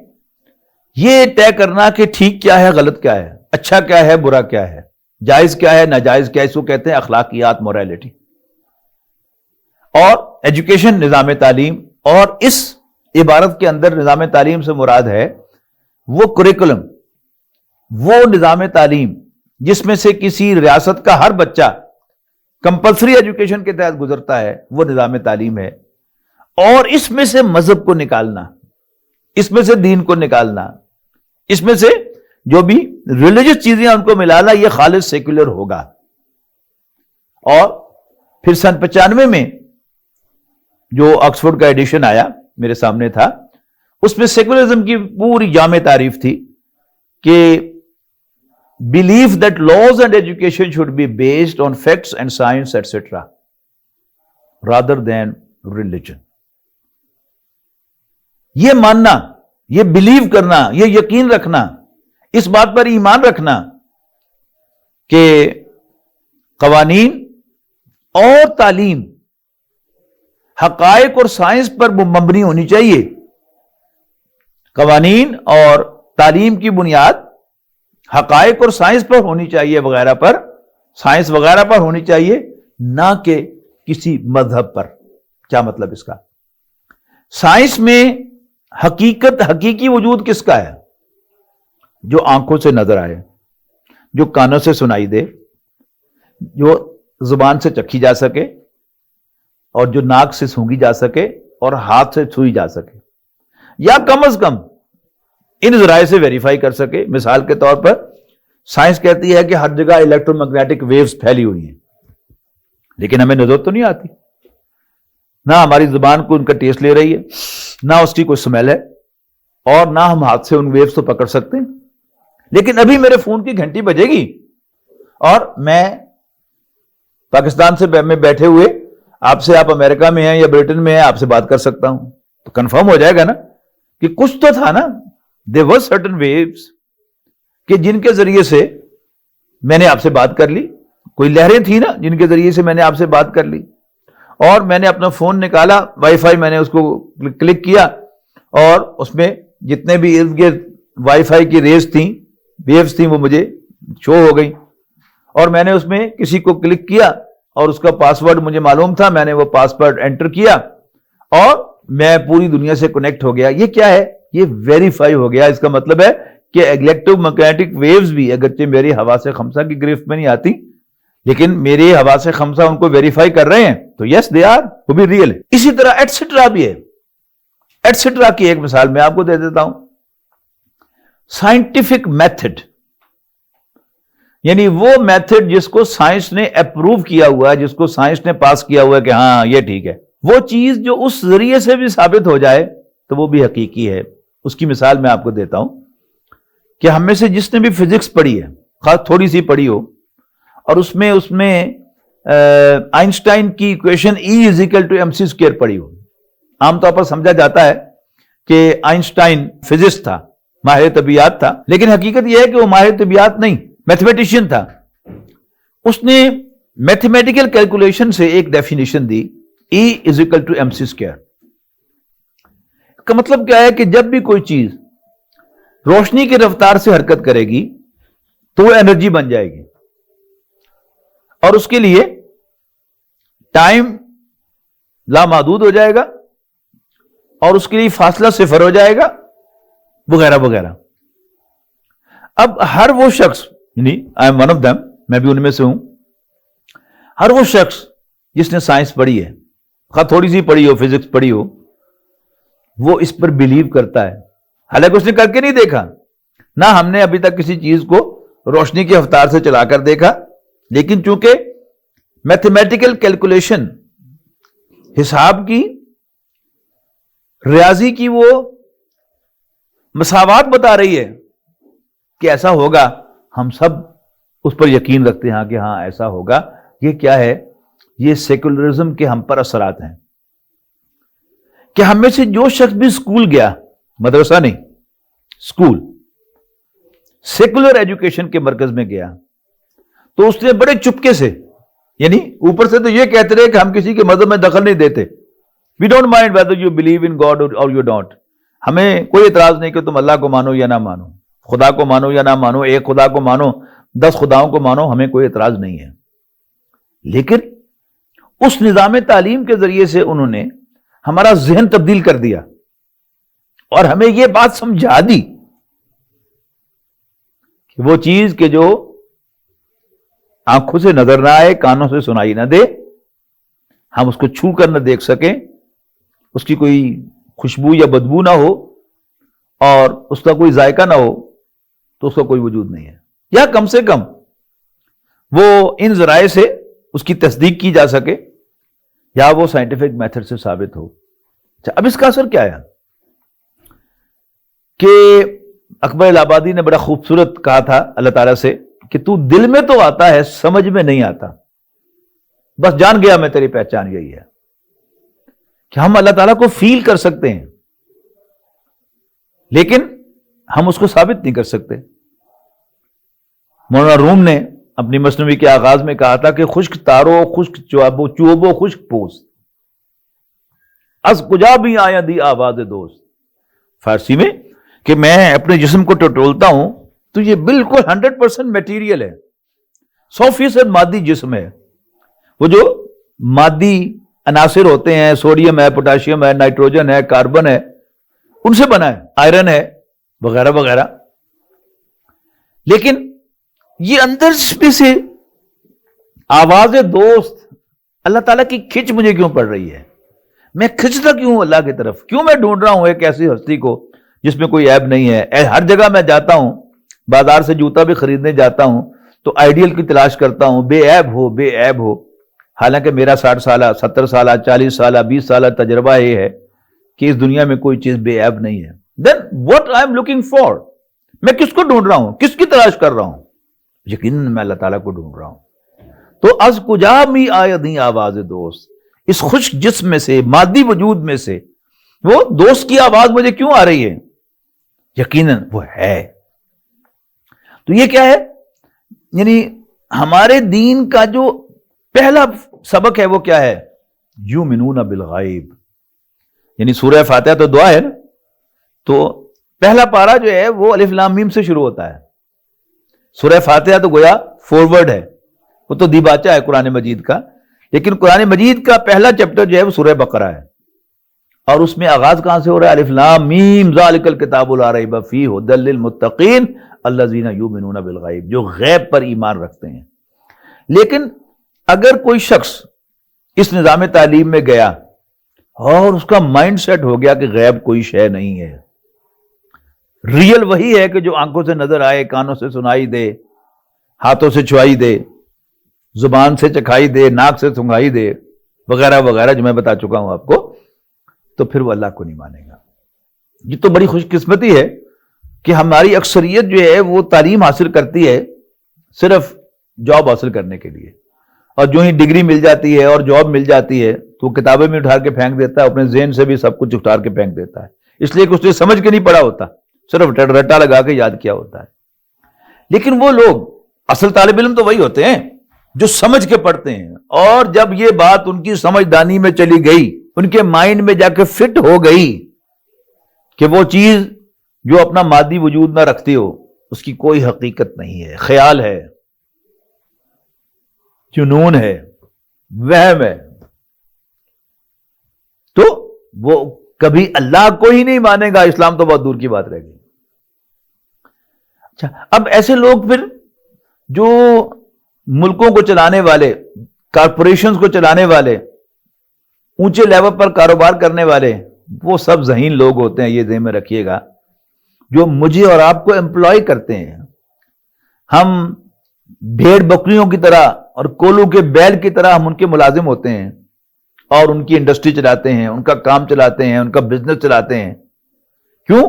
یہ طے کرنا کہ ٹھیک کیا ہے، غلط کیا ہے، اچھا کیا ہے، برا کیا ہے، جائز کیا ہے، ناجائز کیا ہے، اس کو کہتے ہیں اخلاقیات، موریلٹی. اور ایجوکیشن، نظام تعلیم، اور اس عبارت کے اندر نظام تعلیم سے مراد ہے وہ کریکولم، وہ نظام تعلیم جس میں سے کسی ریاست کا ہر بچہ کمپلسری ایجوکیشن کے تحت گزرتا ہے، وہ نظام تعلیم ہے. اور اس میں سے مذہب کو نکالنا، اس میں سے دین کو نکالنا، اس میں سے جو بھی ریلیجس چیزیں ان کو ملانا، یہ خالص سیکولر ہوگا. اور پھر سن 95 میں جو آکسفورڈ کا ایڈیشن آیا میرے سامنے تھا، اس میں سیکولرزم کی پوری جامع تعریف تھی کہ belief that laws and education should be based on facts and science etc. rather than religion. یہ ماننا، یہ بلیو کرنا، یہ یقین رکھنا، اس بات پر ایمان رکھنا کہ قوانین اور تعلیم حقائق اور سائنس پر مبنی ہونی چاہیے. قوانین اور تعلیم کی بنیاد حقائق اور سائنس پر ہونی چاہیے، وغیرہ پر، سائنس وغیرہ پر ہونی چاہیے، نہ کہ کسی مذہب پر. کیا مطلب اس کا؟ سائنس میں حقیقی وجود کس کا ہے؟ جو آنکھوں سے نظر آئے، جو کانوں سے سنائی دے، جو زبان سے چکھی جا سکے، اور جو ناک سے سونگھی جا سکے اور ہاتھ سے چھوئی جا سکے. یا کم از کم ان ذرائع سے ویریفائی کر سکے. مثال کے طور پر سائنس کہتی ہے کہ ہر جگہ الیکٹرو میگنیٹک ویوز پھیلی ہوئی ہیں، لیکن ہمیں نظر تو نہیں آتی، نہ ہماری زبان کو ان کا ٹیسٹ لے رہی ہے، نہ اس کی کوئی سمیل ہے، اور نہ ہم ہاتھ سے ان ویوز تو پکڑ سکتے ہیں. لیکن ابھی میرے فون کی گھنٹی بجے گی اور میں پاکستان سے میں بیٹھے ہوئے آپ امریکہ میں ہیں یا برٹن میں ہیں، آپ سے بات کر سکتا ہوں، تو کنفرم ہو جائے گا نا کہ کچھ تو تھا نا. there were certain waves کہ جن کے ذریعے سے میں نے آپ سے بات کر لی، کوئی لہریں تھی نا جن کے ذریعے سے میں نے آپ سے بات کر لی، اور میں نے اپنا فون نکالا، وائی فائی میں نے اس کو کلک کیا، اور اس میں جتنے بھی ارد گرد وائی فائی کی ریز تھیں، ویوز تھیں، وہ مجھے شو ہو گئی، اور میں نے اس میں کسی کو کلک کیا اور اس کا پاسورڈ مجھے معلوم تھا، میں نے وہ پاسورڈ انٹر کیا اور میں پوری دنیا سے کنیکٹ ہو گیا. یہ کیا ہے؟ یہ ویریفائی ہو گیا. اس کا مطلب ہے کہ الیکٹرو میگنیٹک ویوز بھی اگرچہ میری حواس خمسہ کی گرفت میں نہیں آتی، لیکن میرے حواس خمسہ ان کو ویریفائی کر رہے ہیں، تو یس دے آر، وہ بھی ریئل ہے. اسی طرح ایٹسٹرا بھی ہے. ایٹسٹرا کی ایک مثال میں آپ کو دے دیتا ہوں. سائنٹیفک میتھڈ، یعنی وہ میتھڈ جس کو سائنس نے اپروو کیا ہوا ہے، جس کو سائنس نے پاس کیا ہوا ہے کہ ہاں یہ ٹھیک ہے، وہ چیز جو اس ذریعے سے بھی ثابت ہو جائے تو وہ بھی حقیقی ہے. اس کی مثال میں آپ کو دیتا ہوں کہ ہم میں سے جس نے بھی فزکس پڑھی ہے، خاص تھوڑی سی پڑھی ہو، اور اس میں آئنسٹائن کی ایکویشن E=mc² پڑھی ہو. عام طور پر سمجھا جاتا ہے کہ آئنسٹائن فزسٹ تھا، ماہر طبیعیات تھا، لیکن حقیقت یہ ہے کہ وہ ماہر طبیعیات نہیں، میتھمیٹیشین تھا. اس نے میتھمیٹیکل کیلکولیشن سے ایک ڈیفینیشن دی، E=mc². کا مطلب کیا ہے کہ جب بھی کوئی چیز روشنی کی رفتار سے حرکت کرے گی تو وہ انرجی بن جائے گی، اور اس کے لیے ٹائم لامحدود ہو جائے گا، اور اس کے لیے فاصلہ صفر ہو جائے گا، وغیرہ وغیرہ. اب ہر وہ شخص، یعنی I am one of them, میں بھی ان میں سے ہوں، ہر وہ شخص جس نے سائنس پڑھی ہے، خواہ تھوڑی سی پڑھی ہو، فزکس پڑھی ہو، وہ اس پر بلیو کرتا ہے. حالانکہ اس نے کر کے نہیں دیکھا، نہ ہم نے ابھی تک کسی چیز کو روشنی کی رفتار سے چلا کر دیکھا، لیکن چونکہ میتھمیٹیکل کیلکولیشن، حساب کی، ریاضی کی وہ مساوات بتا رہی ہے کہ ایسا ہوگا، ہم سب اس پر یقین رکھتے ہیں کہ ہاں ایسا ہوگا. یہ کیا ہے؟ یہ سیکولرزم کے ہم پر اثرات ہیں کہ ہم میں سے جو شخص بھی اسکول گیا، مدرسہ نہیں، اسکول، سیکولر ایجوکیشن کے مرکز میں گیا، تو اس نے بڑے چپکے سے، یعنی اوپر سے تو یہ کہتے رہے کہ ہم کسی کے مذہب میں دخل نہیں دیتے، we don't mind whether you believe in God اور یو ڈونٹ. ہمیں کوئی اعتراض نہیں کہ تم اللہ کو مانو یا نہ مانو، خدا کو مانو یا نہ مانو، ایک خدا کو مانو، 10 خداؤں کو مانو، ہمیں کوئی اعتراض نہیں ہے. لیکن اس نظام تعلیم کے ذریعے سے انہوں نے ہمارا ذہن تبدیل کر دیا اور ہمیں یہ بات سمجھا دی کہ وہ چیز کہ جو آنکھوں سے نظر نہ آئے، کانوں سے سنائی نہ دے، ہم اس کو چھو کر نہ دیکھ سکیں، اس کی کوئی خوشبو یا بدبو نہ ہو اور اس کا کوئی ذائقہ نہ ہو، تو اس کا کوئی وجود نہیں ہے، یا کم سے کم وہ ان ذرائع سے اس کی تصدیق کی جا سکے یا وہ سائنٹیفک میتھڈ سے ثابت ہو. اب اس کا اثر کیا ہے کہ اکبر الہ آبادی نے بڑا خوبصورت کہا تھا اللہ تعالیٰ سے کہ تو دل میں تو آتا ہے، سمجھ میں نہیں آتا. بس جان گیا میں تیری پہچان یہی ہے کہ ہم اللہ تعالیٰ کو فیل کر سکتے ہیں لیکن ہم اس کو ثابت نہیں کر سکتے. مولانا روم نے اپنی مثنوی کے آغاز میں کہا تھا کہ خشک تارو، خشک چوبو، خشک پوست، از کجا بھی آیا دی آواز دوست. فارسی میں کہ میں اپنے جسم کو ٹٹولتا ہوں تو یہ بالکل 100% میٹیریل ہے، 100% مادی جسم ہے. وہ جو مادی عناصر ہوتے ہیں، سوڈیم ہے، پوٹاشیم ہے، نائٹروجن ہے، کاربن ہے، ان سے بنا ہے، آئرن ہے، وغیرہ وغیرہ. لیکن یہ اندر سے آواز دوست، اللہ تعالیٰ کی کھچ مجھے کیوں پڑ رہی ہے؟ میں کھنچتا کیوں ہوں اللہ کی طرف؟ کیوں میں ڈھونڈ رہا ہوں ایک ایسی ہستی کو جس میں کوئی عیب نہیں ہے؟ ہر جگہ میں جاتا ہوں، بازار سے جوتا بھی خریدنے جاتا ہوں تو آئیڈیل کی تلاش کرتا ہوں، بے عیب ہو، بے عیب ہو، حالانکہ میرا 60 سالہ 70 سالہ 40 سالہ 20 سالہ تجربہ یہ ہے کہ اس دنیا میں کوئی چیز بے عیب نہیں ہے. Then what I am looking for? میں کس کو ڈھونڈ رہا ہوں؟ کس کی تلاش کر رہا ہوں؟ یقیناً میں اللہ تعالیٰ کو ڈھونڈ رہا ہوں. تو از کجا می آیدیں آواز دوست، اس خشک جسم میں سے، مادی وجود میں سے وہ دوست کی آواز مجھے کیوں آ رہی ہے؟ یقیناً وہ ہے. تو یہ کیا ہے؟ یعنی ہمارے دین کا جو پہلا سبق ہے وہ کیا ہے؟ یؤمنون بالغیب. یعنی سورہ فاتحہ تو دعا ہے نا، تو پہلا پارہ جو ہے وہ الف لام میم سے شروع ہوتا ہے. سورہ فاتحہ تو گویا فارورڈ ہے، وہ تو دیباچہ ہے قرآن مجید کا، لیکن قرآن مجید کا پہلا چیپٹر جو ہے وہ سورہ بقرہ ہے، اور اس میں آغاز کہاں سے ہو رہا ہے؟ الف لام میم ذالک الکتاب لا ریب فیہ ھدی للمتقین الذین یؤمنون بالغیب، جو غیب پر ایمان رکھتے ہیں. لیکن اگر کوئی شخص اس نظام تعلیم میں گیا اور اس کا مائنڈ سیٹ ہو گیا کہ غیب کوئی شے نہیں ہے، ریئل وہی ہے کہ جو آنکھوں سے نظر آئے، کانوں سے سنائی دے، ہاتھوں سے چھوائی دے، زبان سے چکھائی دے، ناک سے سنگھائی دے، وغیرہ وغیرہ جو میں بتا چکا ہوں آپ کو، تو پھر وہ اللہ کو نہیں مانے گا. یہ تو بڑی خوش قسمتی ہے کہ ہماری اکثریت جو ہے وہ تعلیم حاصل کرتی ہے صرف جاب حاصل کرنے کے لیے، اور جو ہی ڈگری مل جاتی ہے اور جاب مل جاتی ہے تو وہ کتابیں بھی اٹھا کے پھینک دیتا ہے، اپنے ذہن سے بھی سب کچھ اٹھا کے پھینک دیتا ہے، اس لیے کہ اس نے سمجھ کے نہیں پڑھا ہوتا، صرف رٹا لگا کے یاد کیا ہوتا ہے. لیکن وہ لوگ اصل طالب علم تو وہی ہوتے ہیں جو سمجھ کے پڑھتے ہیں، اور جب یہ بات ان کی سمجھدانی میں چلی گئی، ان کے مائنڈ میں جا کے فٹ ہو گئی کہ وہ چیز جو اپنا مادی وجود نہ رکھتی ہو، اس کی کوئی حقیقت نہیں ہے، خیال ہے، جنون ہے، وہم ہے، تو وہ کبھی اللہ کو ہی نہیں مانے گا. اسلام تو بہت دور کی بات رہ گئی. اچھا، اب ایسے لوگ پھر جو ملکوں کو چلانے والے، کارپوریشنز کو چلانے والے، اونچے لیول پر کاروبار کرنے والے، وہ سب ذہین لوگ ہوتے ہیں، یہ ذہن میں رکھیے گا، جو مجھے اور آپ کو امپلائی کرتے ہیں. ہم بھیڑ بکریوں کی طرح اور کولو کے بیل کی طرح ہم ان کے ملازم ہوتے ہیں اور ان کی انڈسٹری چلاتے ہیں، ان کا کام چلاتے ہیں، ان کا بزنس چلاتے ہیں. کیوں؟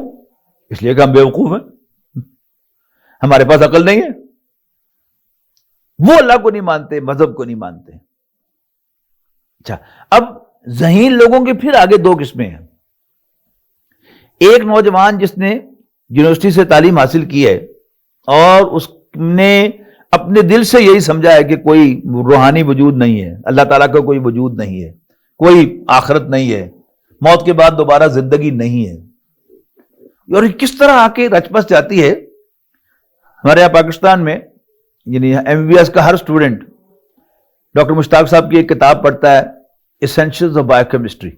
اس لیے کہ ہم بیوقوف ہیں، ہمارے پاس عقل نہیں ہے. وہ اللہ کو نہیں مانتے، مذہب کو نہیں مانتے. اچھا، اب ذہین لوگوں کے پھر آگے دو قسمیں ہیں. ایک نوجوان جس نے یونیورسٹی سے تعلیم حاصل کی ہے اور اس نے اپنے دل سے یہی سمجھا ہے کہ کوئی روحانی وجود نہیں ہے، اللہ تعالیٰ کا کوئی وجود نہیں ہے، کوئی آخرت نہیں ہے، موت کے بعد دوبارہ زندگی نہیں ہے. اور یہ کس طرح آ کے رچ بس جاتی ہے. ہمارے یہاں پاکستان میں یعنی MBBS کا ہر اسٹوڈنٹ ڈاکٹر مشتاق صاحب کی ایک کتاب پڑھتا ہے، ایسینشلز آف بایو کیمسٹری.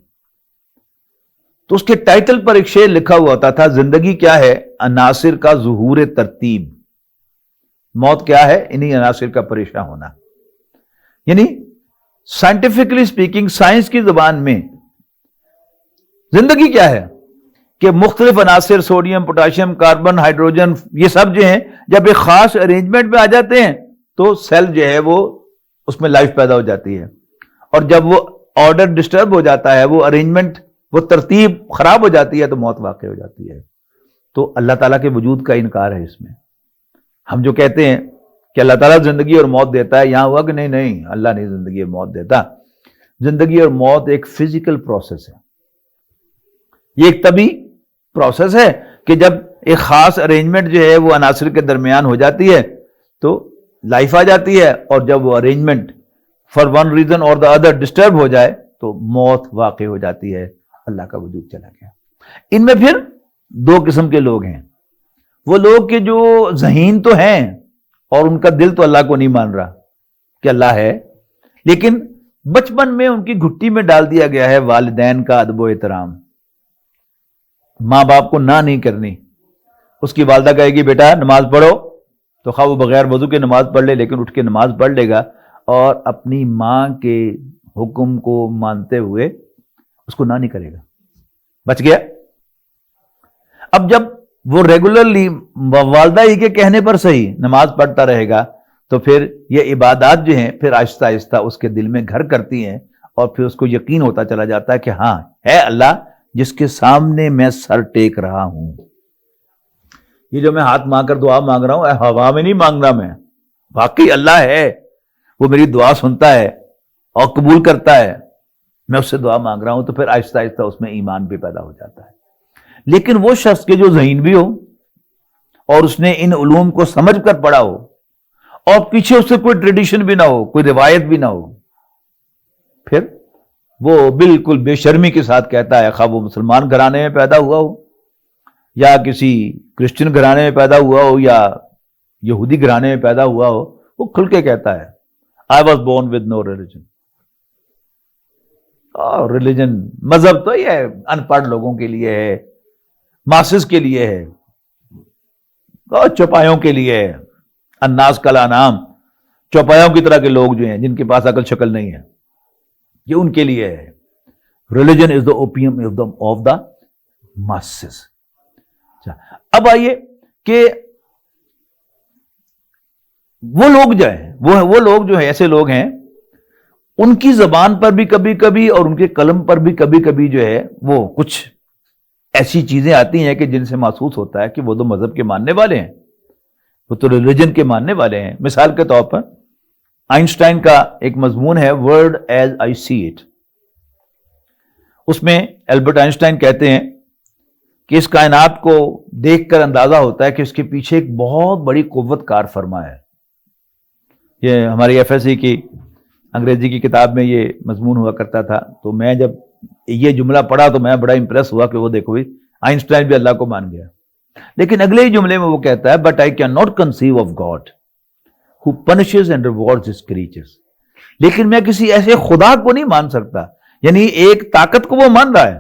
تو اس کے ٹائٹل پر ایک شعر لکھا ہوا ہوتا تھا، زندگی کیا ہے؟ عناصر کا ظہور ترتیب. موت کیا ہے؟ انہی عناصر کا پریشان ہونا. یعنی سائنٹیفکلی اسپیکنگ، سائنس کی زبان میں زندگی کیا ہے کہ مختلف عناصر، سوڈیم، پوٹاشیم، کاربن، ہائیڈروجن، یہ سب جو ہیں جب ایک خاص ارینجمنٹ میں آ جاتے ہیں تو سیل جو ہے وہ اس میں لائف پیدا ہو جاتی ہے. اور جب وہ آرڈر ڈسٹرب ہو جاتا ہے، وہ ارینجمنٹ، وہ ترتیب خراب ہو جاتی ہے تو موت واقع ہو جاتی ہے. تو اللہ تعالیٰ کے وجود کا انکار ہے اس میں. ہم جو کہتے ہیں کہ اللہ تعالیٰ زندگی اور موت دیتا ہے، یہاں ہوا کہ نہیں، اللہ نہیں زندگی اور موت دیتا. زندگی اور موت ایک فزیکل پروسیس ہے، یہ ایک طبی پروسیس ہے کہ جب ایک خاص ارینجمنٹ جو ہے وہ عناصر کے درمیان ہو جاتی ہے تو لائف آ جاتی ہے، اور جب وہ ارینجمنٹ فار ون ریزن اور دا ادر ڈسٹرب ہو جائے تو موت واقع ہو جاتی ہے، اللہ کا وجود چلا گیا. ان میں پھر دو قسم کے لوگ ہیں. وہ لوگ کہ جو ذہین تو ہیں اور ان کا دل تو اللہ کو نہیں مان رہا کہ اللہ ہے، لیکن بچپن میں ان کی گھٹی میں ڈال دیا گیا ہے والدین کا ادب و احترام. ماں باپ کو نہ نہیں کرنی. اس کی والدہ کہے گی بیٹا نماز پڑھو، تو خواہ وہ بغیر وضو کے نماز پڑھ لے، لیکن اٹھ کے نماز پڑھ لے گا، اور اپنی ماں کے حکم کو مانتے ہوئے اس کو نہ نہیں کرے گا، بچ گیا۔ اب جب وہ ریگولرلی والدہ ہی کے کہنے پر صحیح نماز پڑھتا رہے گا تو پھر یہ عبادات جو ہیں پھر آہستہ آہستہ اس کے دل میں گھر کرتی ہیں، اور پھر اس کو یقین ہوتا چلا جاتا ہے کہ ہاں ہے اللہ جس کے سامنے میں سر ٹیک رہا ہوں۔ یہ جو میں ہاتھ مانگ کر دعا مانگ رہا ہوں ہوا میں نہیں مانگ رہا، میں واقعی اللہ ہے، وہ میری دعا سنتا ہے اور قبول کرتا ہے، میں اس سے دعا مانگ رہا ہوں، تو پھر آہستہ آہستہ اس میں ایمان بھی پیدا ہو جاتا ہے۔ لیکن وہ شخص کے جو ذہین بھی ہو اور اس نے ان علوم کو سمجھ کر پڑھا ہو اور پیچھے اس سے کوئی ٹریڈیشن بھی نہ ہو، کوئی روایت بھی نہ ہو، پھر وہ بالکل بے شرمی کے ساتھ کہتا ہے، خواہ وہ مسلمان گھرانے میں پیدا ہوا ہو یا کسی کرسچن گھرانے میں پیدا ہوا ہو یا یہودی گھرانے میں پیدا ہوا ہو، وہ کھل کے کہتا ہے I was born with no religion۔ Religion مذہب تو یہ ان پڑھ لوگوں کے لیے ہے، ماسز کے لیے ہے، اور چوپایوں کے لیے ہے، الناس کالانعام، چوپایوں کی طرح کے لوگ جو ہیں جن کے پاس عقل شکل نہیں ہے، یہ ان کے لیے ہے۔ Religion is the opium of the masses. اب آئیے کہ وہ لوگ جو ہیں وہ لوگ جو ہے ایسے لوگ ہیں، ان کی زبان پر بھی کبھی کبھی اور ان کے قلم پر بھی کبھی کبھی جو ہے وہ کچھ ایسی چیزیں آتی ہیں کہ جن سے محسوس ہوتا ہے کہ وہ تو مذہب کے ماننے والے ہیں، وہ تو ریلیجن کے ماننے والے ہیں۔ مثال کے طور پر آئنسٹائن کا ایک مضمون ہے world as I see it, اس میں البرٹ آئنسٹائن کہتے ہیں کہ اس کائنات کو دیکھ کر اندازہ ہوتا ہے کہ اس کے پیچھے ایک بہت بڑی قوت کار فرما ہے۔ یہ ہماری ایف ایس سی کی انگریزی کی کتاب میں یہ مضمون ہوا کرتا تھا، تو میں جب یہ جملہ پڑھا تو میں بڑا امپریس ہوا کہ وہ دیکھو آئنسٹائن بھی اللہ کو مان گیا۔ لیکن اگلے ہی جملے میں وہ کہتا ہے but I can not conceive of God who punishes and rewards his creatures۔ لیکن میں کسی ایسے خدا کو نہیں مان سکتا، یعنی ایک طاقت کو وہ مان رہا ہے،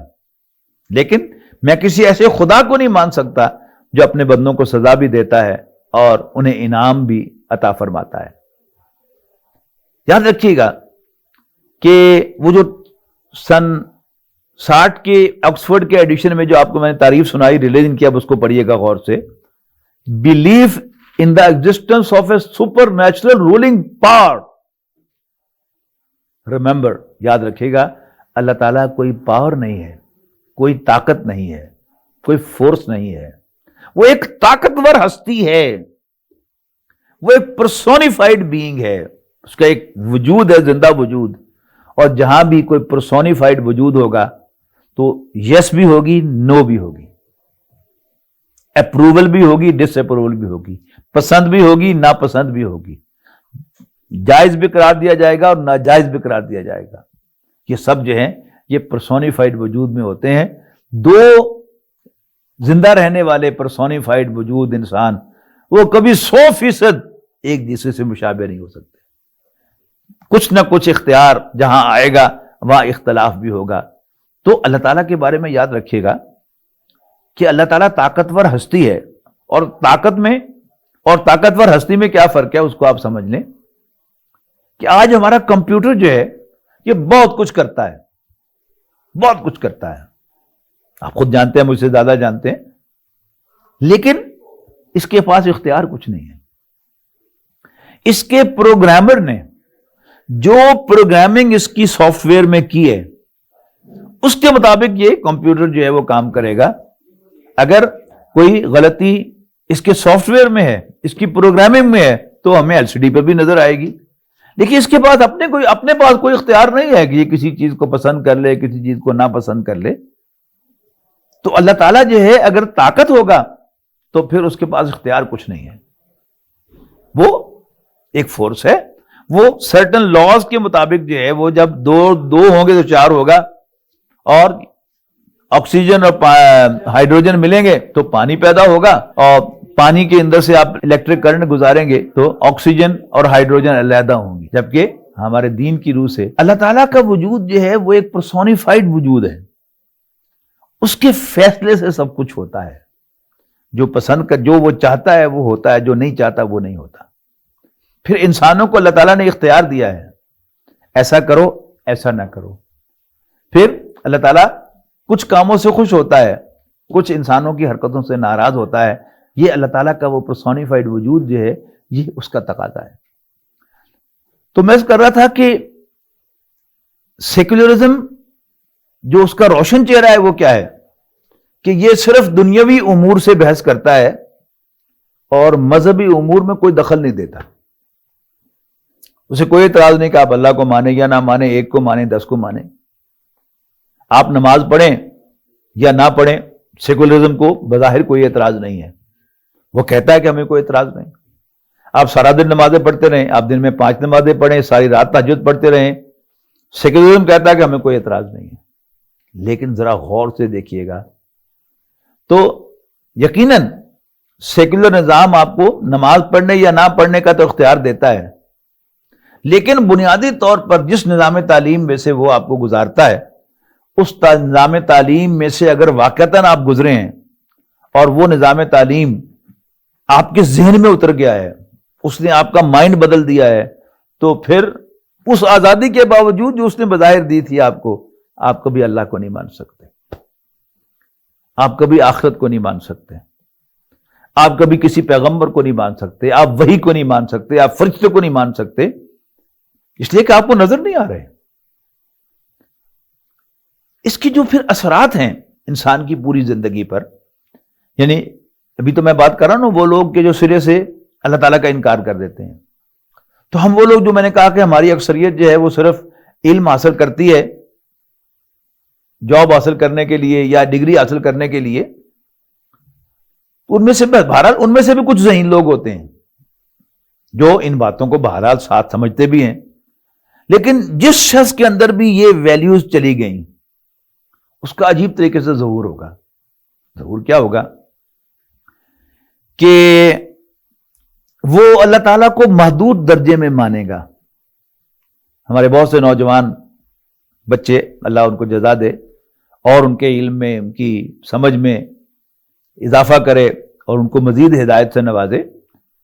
لیکن میں کسی ایسے خدا کو نہیں مان سکتا جو اپنے بندوں کو سزا بھی دیتا ہے اور انہیں انعام بھی عطا فرماتا ہے۔ یاد رکھیے گا کہ وہ جو سن 60 کے آکسفورڈ کے ایڈیشن میں جو آپ کو میں نے تعریف سنائی ریلیجن کی، اب اس کو پڑھیے گا غور سے۔ Belief in the existence of a supernatural ruling power۔ Remember، یاد رکھیے گا اللہ تعالیٰ کوئی پاور نہیں ہے، کوئی طاقت نہیں ہے، کوئی فورس نہیں ہے، وہ ایک طاقتور ہستی ہے، وہ ایک پرسونیفائڈ بینگ ہے، اس کا ایک وجود ہے، زندہ وجود۔ اور جہاں بھی کوئی پرسونیفائڈ وجود ہوگا تو یس بھی ہوگی، نو بھی ہوگی، اپروول بھی ہوگی، ڈس اپروول بھی ہوگی، پسند بھی ہوگی، ناپسند بھی ہوگی، جائز بھی قرار دیا جائے گا اور ناجائز بھی قرار دیا جائے گا۔ یہ سب جو ہیں یہ پرسونیفائڈ وجود میں ہوتے ہیں۔ دو زندہ رہنے والے پرسونیفائڈ وجود انسان وہ کبھی 100% ایک دوسرے سے مشابہ نہیں ہو سکتے، کچھ نہ کچھ اختیار جہاں آئے گا وہاں اختلاف بھی ہوگا۔ تو اللہ تعالیٰ کے بارے میں یاد رکھیے گا کہ اللہ تعالیٰ طاقتور ہستی ہے، اور طاقت میں اور طاقتور ہستی میں کیا فرق ہے اس کو آپ سمجھ لیں کہ آج ہمارا کمپیوٹر جو ہے یہ بہت کچھ کرتا ہے، بہت کچھ کرتا ہے، آپ خود جانتے ہیں، مجھ سے زیادہ جانتے ہیں، لیکن اس کے پاس اختیار کچھ نہیں ہے۔ اس کے پروگرامر نے جو پروگرامنگ اس کی سافٹ ویئر میں کی ہے اس کے مطابق یہ کمپیوٹر جو ہے وہ کام کرے گا۔ اگر کوئی غلطی اس کے سافٹ ویئر میں ہے، اس کی پروگرامنگ میں ہے، تو ہمیں ایل سی ڈی پہ بھی نظر آئے گی، لیکن اس کے پاس اپنے پاس کوئی اختیار نہیں ہے کہ یہ کسی چیز کو پسند کر لے، کسی چیز کو ناپسند کر لے۔ تو اللہ تعالیٰ جو ہے اگر طاقت ہوگا تو پھر اس کے پاس اختیار کچھ نہیں ہے، وہ ایک فورس ہے، وہ سرٹن لاز کے مطابق جو ہے وہ جب دو ہوں گے تو 4 ہوگا، اور آکسیجن اور ہائیڈروجن ملیں گے تو پانی پیدا ہوگا، اور پانی کے اندر سے آپ الیکٹرک کرنٹ گزاریں گے تو آکسیجن اور ہائیڈروجن علیحدہ ہوں گی۔ جبکہ ہمارے دین کی روح سے اللہ تعالیٰ کا وجود جو ہے وہ ایک پرسونیفائڈ وجود ہے، اس کے فیصلے سے سب کچھ ہوتا ہے، جو پسند کر جو وہ چاہتا ہے وہ ہوتا ہے، جو نہیں چاہتا وہ نہیں ہوتا۔ پھر انسانوں کو اللہ تعالیٰ نے اختیار دیا ہے، ایسا کرو ایسا نہ کرو۔ پھر اللہ تعالیٰ کچھ کاموں سے خوش ہوتا ہے، کچھ انسانوں کی حرکتوں سے ناراض ہوتا ہے، یہ اللہ تعالیٰ کا وہ پرسونیفائڈ وجود جو ہے یہ اس کا تقاضا ہے۔ تو میں کر رہا تھا کہ سیکولرزم جو اس کا روشن چہرہ ہے وہ کیا ہے کہ یہ صرف دنیاوی امور سے بحث کرتا ہے اور مذہبی امور میں کوئی دخل نہیں دیتا۔ اسے کوئی اعتراض نہیں کہ آپ اللہ کو مانیں یا نہ مانیں، ایک کو مانیں 10 کو مانیں، آپ نماز پڑھیں یا نہ پڑھیں، سیکولرزم کو بظاہر کوئی اعتراض نہیں ہے، وہ کہتا ہے کہ ہمیں کوئی اعتراض نہیں۔ آپ سارا دن نمازیں پڑھتے رہیں، آپ دن میں 5 نمازیں پڑھیں، ساری رات تہجد پڑھتے رہیں، سیکولرزم کہتا ہے کہ ہمیں کوئی اعتراض نہیں ہے۔ لیکن ذرا غور سے دیکھیے گا تو یقیناً سیکولر نظام آپ کو نماز پڑھنے یا نہ پڑھنے کا تو اختیار دیتا ہے، لیکن بنیادی طور پر جس نظام تعلیم میں سے وہ آپ کو گزارتا ہے، اس نظام تعلیم میں سے اگر واقعتاً آپ گزرے ہیں اور وہ نظام تعلیم آپ کے ذہن میں اتر گیا ہے، اس نے آپ کا مائنڈ بدل دیا ہے، تو پھر اس آزادی کے باوجود جو اس نے بظاہر دی تھی آپ کو، آپ کبھی اللہ کو نہیں مان سکتے، آپ کبھی آخرت کو نہیں مان سکتے، آپ کبھی کسی پیغمبر کو نہیں مان سکتے، آپ وحی کو نہیں مان سکتے، آپ فرشتے کو نہیں مان سکتے، اس لیے کہ آپ کو نظر نہیں آ رہے۔ اس کی جو پھر اثرات ہیں انسان کی پوری زندگی پر، یعنی ابھی تو میں بات کر رہا ہوں وہ لوگ کہ جو سرے سے اللہ تعالیٰ کا انکار کر دیتے ہیں، تو ہم وہ لوگ جو میں نے کہا کہ ہماری اکثریت جو ہے وہ صرف علم حاصل کرتی ہے جاب حاصل کرنے کے لیے یا ڈگری حاصل کرنے کے لیے، ان میں سے بہرحال ان میں سے بھی کچھ ذہین لوگ ہوتے ہیں جو ان باتوں کو بہرحال ساتھ سمجھتے بھی ہیں، لیکن جس شخص کے اندر بھی یہ ویلیوز چلی گئیں اس کا عجیب طریقے سے ظہور ہوگا۔ ظہور کیا ہوگا کہ وہ اللہ تعالیٰ کو محدود درجے میں مانے گا۔ ہمارے بہت سے نوجوان بچے، اللہ ان کو جزا دے اور ان کے علم میں، ان کی سمجھ میں اضافہ کرے اور ان کو مزید ہدایت سے نوازے،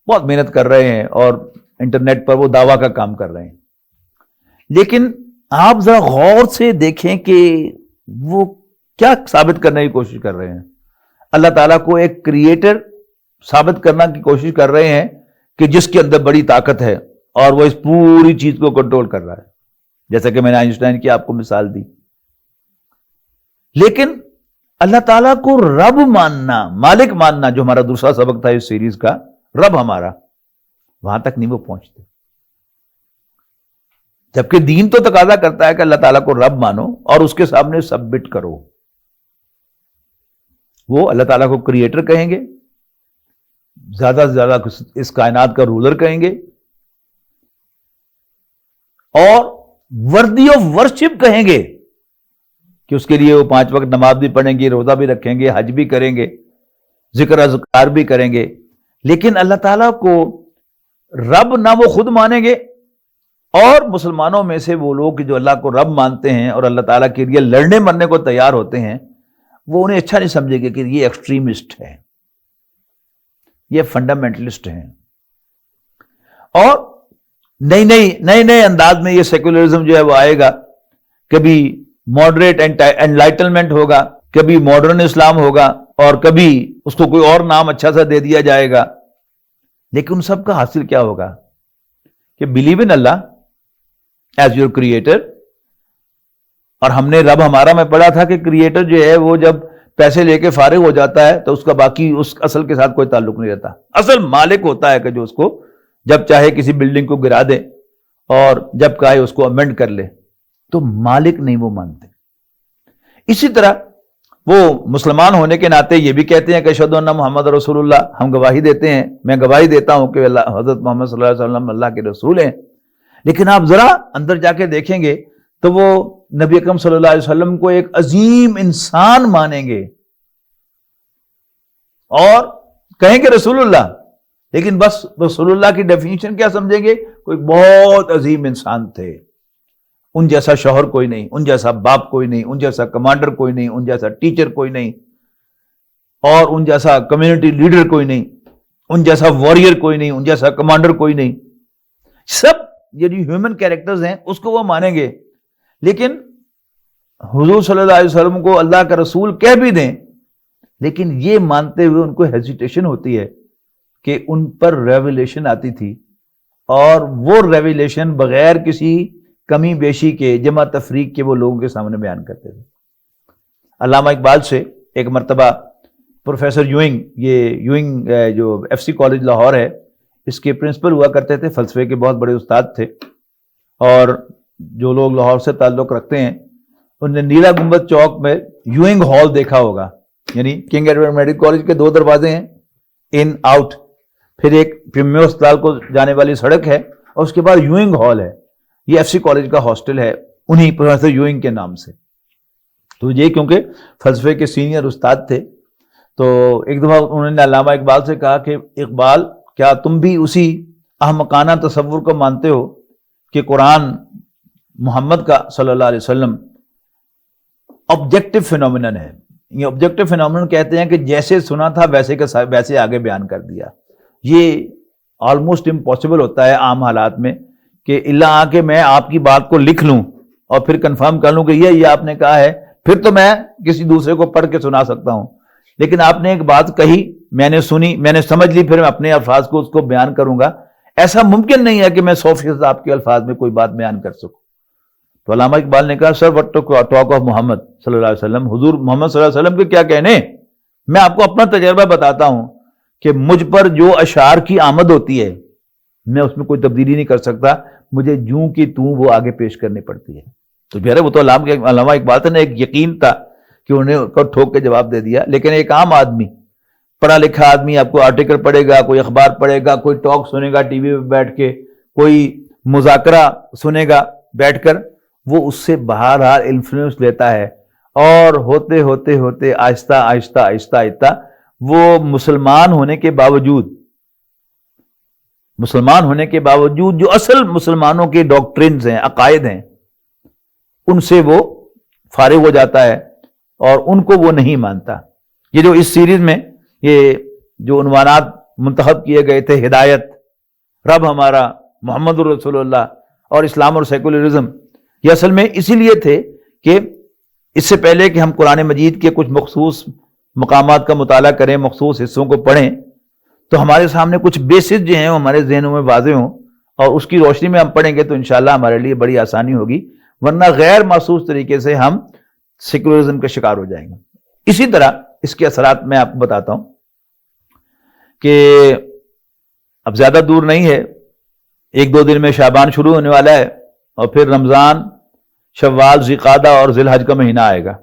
بہت محنت کر رہے ہیں اور انٹرنیٹ پر وہ دعویٰ کا کام کر رہے ہیں، لیکن آپ ذرا غور سے دیکھیں کہ وہ کیا ثابت کرنے کی کوشش کر رہے ہیں۔ اللہ تعالیٰ کو ایک کریٹر ثابت کرنے کی کوشش کر رہے ہیں کہ جس کے اندر بڑی طاقت ہے اور وہ اس پوری چیز کو کنٹرول کر رہا ہے، جیسا کہ میں نے آئنسٹائن کی آپ کو مثال دی۔ لیکن اللہ تعالیٰ کو رب ماننا، مالک ماننا، جو ہمارا دوسرا سبق تھا اس سیریز کا، رب ہمارا، وہاں تک نہیں وہ پہنچتے، جبکہ دین تو تقاضا کرتا ہے کہ اللہ تعالیٰ کو رب مانو اور اس کے سامنے سبمٹ کرو۔ وہ اللہ تعالیٰ کو کریٹر کہیں گے، زیادہ سے زیادہ اس کائنات کا رولر کہیں گے، اور وردی آف ورشپ کہیں گے کہ اس کے لیے وہ 5 وقت نماز بھی پڑھیں گے، روزہ بھی رکھیں گے، حج بھی کریں گے، ذکر اذکار بھی کریں گے، لیکن اللہ تعالیٰ کو رب نہ وہ خود مانیں گے، اور مسلمانوں میں سے وہ لوگ جو اللہ کو رب مانتے ہیں اور اللہ تعالیٰ کے لیے لڑنے مرنے کو تیار ہوتے ہیں، وہ انہیں اچھا نہیں سمجھے گے کہ یہ ایکسٹریمسٹ ہے، یہ فنڈامنٹلسٹ ہیں، اور نئے انداز میں یہ سیکولرزم جو ہے وہ آئے گا، کبھی ماڈریٹ انلائٹنمنٹ ہوگا، کبھی ماڈرن اسلام ہوگا، اور کبھی اس کو کوئی اور نام اچھا سا دے دیا جائے گا، لیکن ان سب کا حاصل کیا ہوگا کہ believe in Allah as your creator. اور ہم نے رب ہمارا میں پڑھا تھا کہ کریٹر جو ہے وہ جب پیسے لے کے فارغ ہو جاتا ہے تو اس کا باقی اس اصل کے ساتھ کوئی تعلق نہیں رہتا، اصل مالک ہوتا ہے کہ جو اس کو جب چاہے کسی بلڈنگ کو گرا دے اور جب چاہے اس کو امینڈ کر لے، تو مالک نہیں وہ مانتے۔ اسی طرح وہ مسلمان ہونے کے ناطے یہ بھی کہتے ہیں کہ اشہد ان محمد رسول اللہ، ہم گواہی دیتے ہیں، میں گواہی دیتا ہوں کہ حضرت محمد صلی اللہ علیہ وسلم اللہ کے رسول ہیں، لیکن آپ ذرا اندر جا کے دیکھیں گے تو وہ نبی اکرم صلی اللہ علیہ وسلم کو ایک عظیم انسان مانیں گے اور کہیں گے رسول اللہ، لیکن بس رسول اللہ کی ڈیفینیشن کیا سمجھیں گے؟ کوئی بہت عظیم انسان تھے، ان جیسا شوہر کوئی نہیں، ان جیسا باپ کوئی نہیں، ان جیسا کمانڈر کوئی نہیں، ان جیسا ٹیچر کوئی نہیں، اور ان جیسا کمیونٹی لیڈر کوئی نہیں، ان جیسا وارئر کوئی نہیں، ان جیسا کمانڈر کوئی نہیں۔ سب یہ جو ہیومن کیریکٹرز ہیں اس کو وہ مانیں گے، لیکن حضور صلی اللہ علیہ وسلم کو اللہ کا رسول کہہ بھی دیں، لیکن یہ مانتے ہوئے ان کو ہیزیٹیشن ہوتی ہے کہ ان پر ریویلیشن آتی تھی، اور وہ ریویلیشن بغیر کسی کمی بیشی کے، جمع تفریق کے، وہ لوگوں کے سامنے بیان کرتے تھے۔ علامہ اقبال سے ایک مرتبہ پروفیسر یوئنگ، یہ یوئنگ جو ایف سی کالج لاہور ہے، اس کے پرنسپل ہوا کرتے تھے، فلسفے کے بہت بڑے استاد تھے، اور جو لوگ لاہور سے تعلق رکھتے ہیں انہوں نے نیلا گنبد چوک میں یوئنگ ہال دیکھا ہوگا، یعنی کنگ ایڈورڈ میڈیکل کالج کے 2 دروازے ہیں، ان آؤٹ، پھر ایک پریمیو اسپتال کو جانے والی سڑک ہے، اور اس کے بعد یوئنگ ہال ہے، یہ ایف سی کالج کا ہاسٹل ہے انہی پروفیسر یوئنگ کے نام سے۔ تو یہ کیونکہ فلسفے کے سینئر استاد تھے، تو ایک دفعہ انہوں نے علامہ اقبال سے کہا کہ اقبال، کیا تم بھی اسی احمقانہ تصور کو مانتے ہو کہ قرآن محمد کا صلی اللہ علیہ وسلم آبجیکٹو فینومینن ہے؟ یہ آبجیکٹو فینومینن کہتے ہیں کہ جیسے سنا تھا ویسے کا ویسے آگے بیان کر دیا۔ یہ آلموسٹ امپاسبل ہوتا ہے عام حالات میں کہ الا آ کے میں آپ کی بات کو لکھ لوں اور پھر کنفرم کر لوں کہ یہ آپ نے کہا ہے، پھر تو میں کسی دوسرے کو پڑھ کے سنا سکتا ہوں، لیکن آپ نے ایک بات کہی، میں نے سنی، میں نے سمجھ لی، پھر میں اپنے الفاظ کو اس کو بیان کروں گا، ایسا ممکن نہیں ہے کہ میں 100% آپ کے الفاظ میں کوئی بات بیان کر سکوں۔ تو علامہ اقبال نے کہا، سر وٹ ٹاک آف محمد صلی اللہ علیہ وسلم، حضور محمد صلی اللہ علیہ وسلم کے کیا کہنے، میں آپ کو اپنا تجربہ بتاتا ہوں کہ مجھ پر جو اشعار کی آمد ہوتی ہے میں اس میں کوئی تبدیلی نہیں کر سکتا، مجھے جوں کی توں وہ آگے پیش کرنی پڑتی ہے۔ تو پھر وہ تو علامہ اقبال تھا، نے ایک یقین تھا کہ انہیں کو ٹھوک کے جواب دے دیا، لیکن ایک عام آدمی، پڑھا لکھا آدمی، آپ کو آرٹیکل پڑھے گا، کوئی اخبار پڑھے گا، کوئی ٹاک سنے گا ٹی وی پہ بیٹھ کے، کوئی مذاکرہ سنے گا بیٹھ کر، وہ اس سے بہرحال انفلوئنس لیتا ہے، اور ہوتے ہوتے ہوتے آہستہ آہستہ آہستہ آہستہ وہ مسلمان ہونے کے باوجود جو اصل مسلمانوں کے ڈاکٹرنز ہیں، عقائد ہیں، ان سے وہ فارغ ہو جاتا ہے اور ان کو وہ نہیں مانتا۔ یہ جو اس سیریز میں یہ جو عنوانات منتخب کیے گئے تھے، ہدایت، رب ہمارا، محمد الرسول اللہ، اور اسلام اور سیکولرزم، یہ اصل میں اسی لیے تھے کہ اس سے پہلے کہ ہم قرآن مجید کے کچھ مخصوص مقامات کا مطالعہ کریں، مخصوص حصوں کو پڑھیں، تو ہمارے سامنے کچھ بیسز جو ہیں وہ ہمارے ذہنوں میں واضح ہوں، اور اس کی روشنی میں ہم پڑھیں گے تو انشاءاللہ ہمارے لیے بڑی آسانی ہوگی، ورنہ غیر محسوس طریقے سے ہم سیکولرزم کا شکار ہو جائیں گے۔ اسی طرح اس کے اثرات میں آپ کو بتاتا ہوں کہ اب زیادہ دور نہیں ہے، 1-2 دن میں شعبان شروع ہونے والا ہے، اور پھر رمضان، شوال، ذوالقعدہ اور ذی الحج کا مہینہ آئے گا۔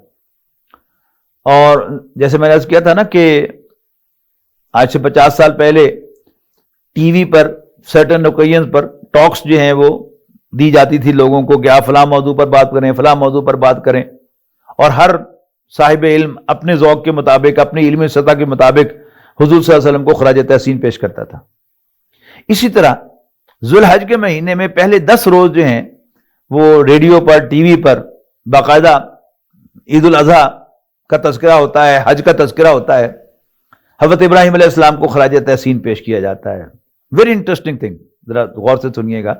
اور جیسے میں نے عرض کیا تھا نا کہ آج سے 50 سال پہلے ٹی وی پر سرٹن اوکیزنز پر ٹاکس جو ہیں وہ دی جاتی تھی لوگوں کو کہ آپ فلاں موضوع پر بات کریں، فلاں موضوع پر بات کریں، اور ہر صاحب علم اپنے ذوق کے مطابق، اپنی علمی سطح کے مطابق حضور صلی اللہ علیہ وسلم کو خراج تحسین پیش کرتا تھا۔ اسی طرح ذو الحج کے مہینے میں پہلے 10 روز جو ہیں وہ ریڈیو پر، ٹی وی پر باقاعدہ عید الاضحیٰ کا تذکرہ ہوتا ہے، حج کا تذکرہ ہوتا ہے، حضرت ابراہیم علیہ السلام کو خراج تحسین پیش کیا جاتا ہے۔ ویری انٹرسٹنگ تھنگ، ذرا غور سے سنیے گا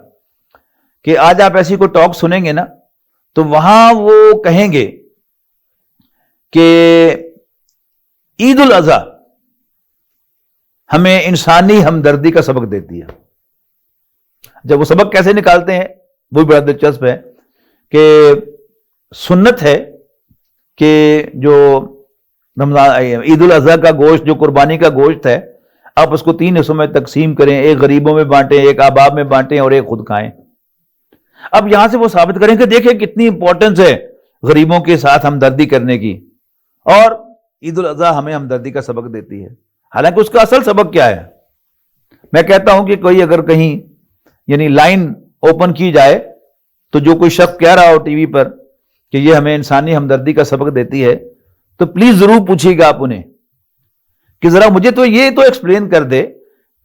کہ آج آپ ایسی کوئی ٹاک سنیں گے نا تو وہاں وہ کہیں گے کہ عید الاضحیٰ ہمیں انسانی ہمدردی کا سبق دیتی ہے۔ جب وہ سبق کیسے نکالتے ہیں وہ بھی بڑا دلچسپ ہے کہ سنت ہے کہ جو رمضان عید الاضحیٰ کا گوشت، جو قربانی کا گوشت ہے، آپ اس کو 3 حصوں میں تقسیم کریں، ایک غریبوں میں بانٹیں، ایک احباب میں بانٹیں، اور ایک خود کھائیں۔ اب یہاں سے وہ ثابت کریں کہ دیکھیں کتنی امپورٹنس ہے غریبوں کے ساتھ ہمدردی کرنے کی، اور عید الاضحیٰ ہمیں ہمدردی کا سبق دیتی ہے۔ حالانکہ اس کا اصل سبق کیا ہے؟ میں کہتا ہوں کہ کوئی اگر کہیں یعنی لائن اوپن کی جائے تو جو کوئی شخص کہہ رہا ہو ٹی وی پر کہ یہ ہمیں انسانی ہمدردی کا سبق دیتی ہے، تو پلیز ضرور پوچھیے گا آپ انہیں کہ ذرا مجھے تو یہ تو ایکسپلین کر دے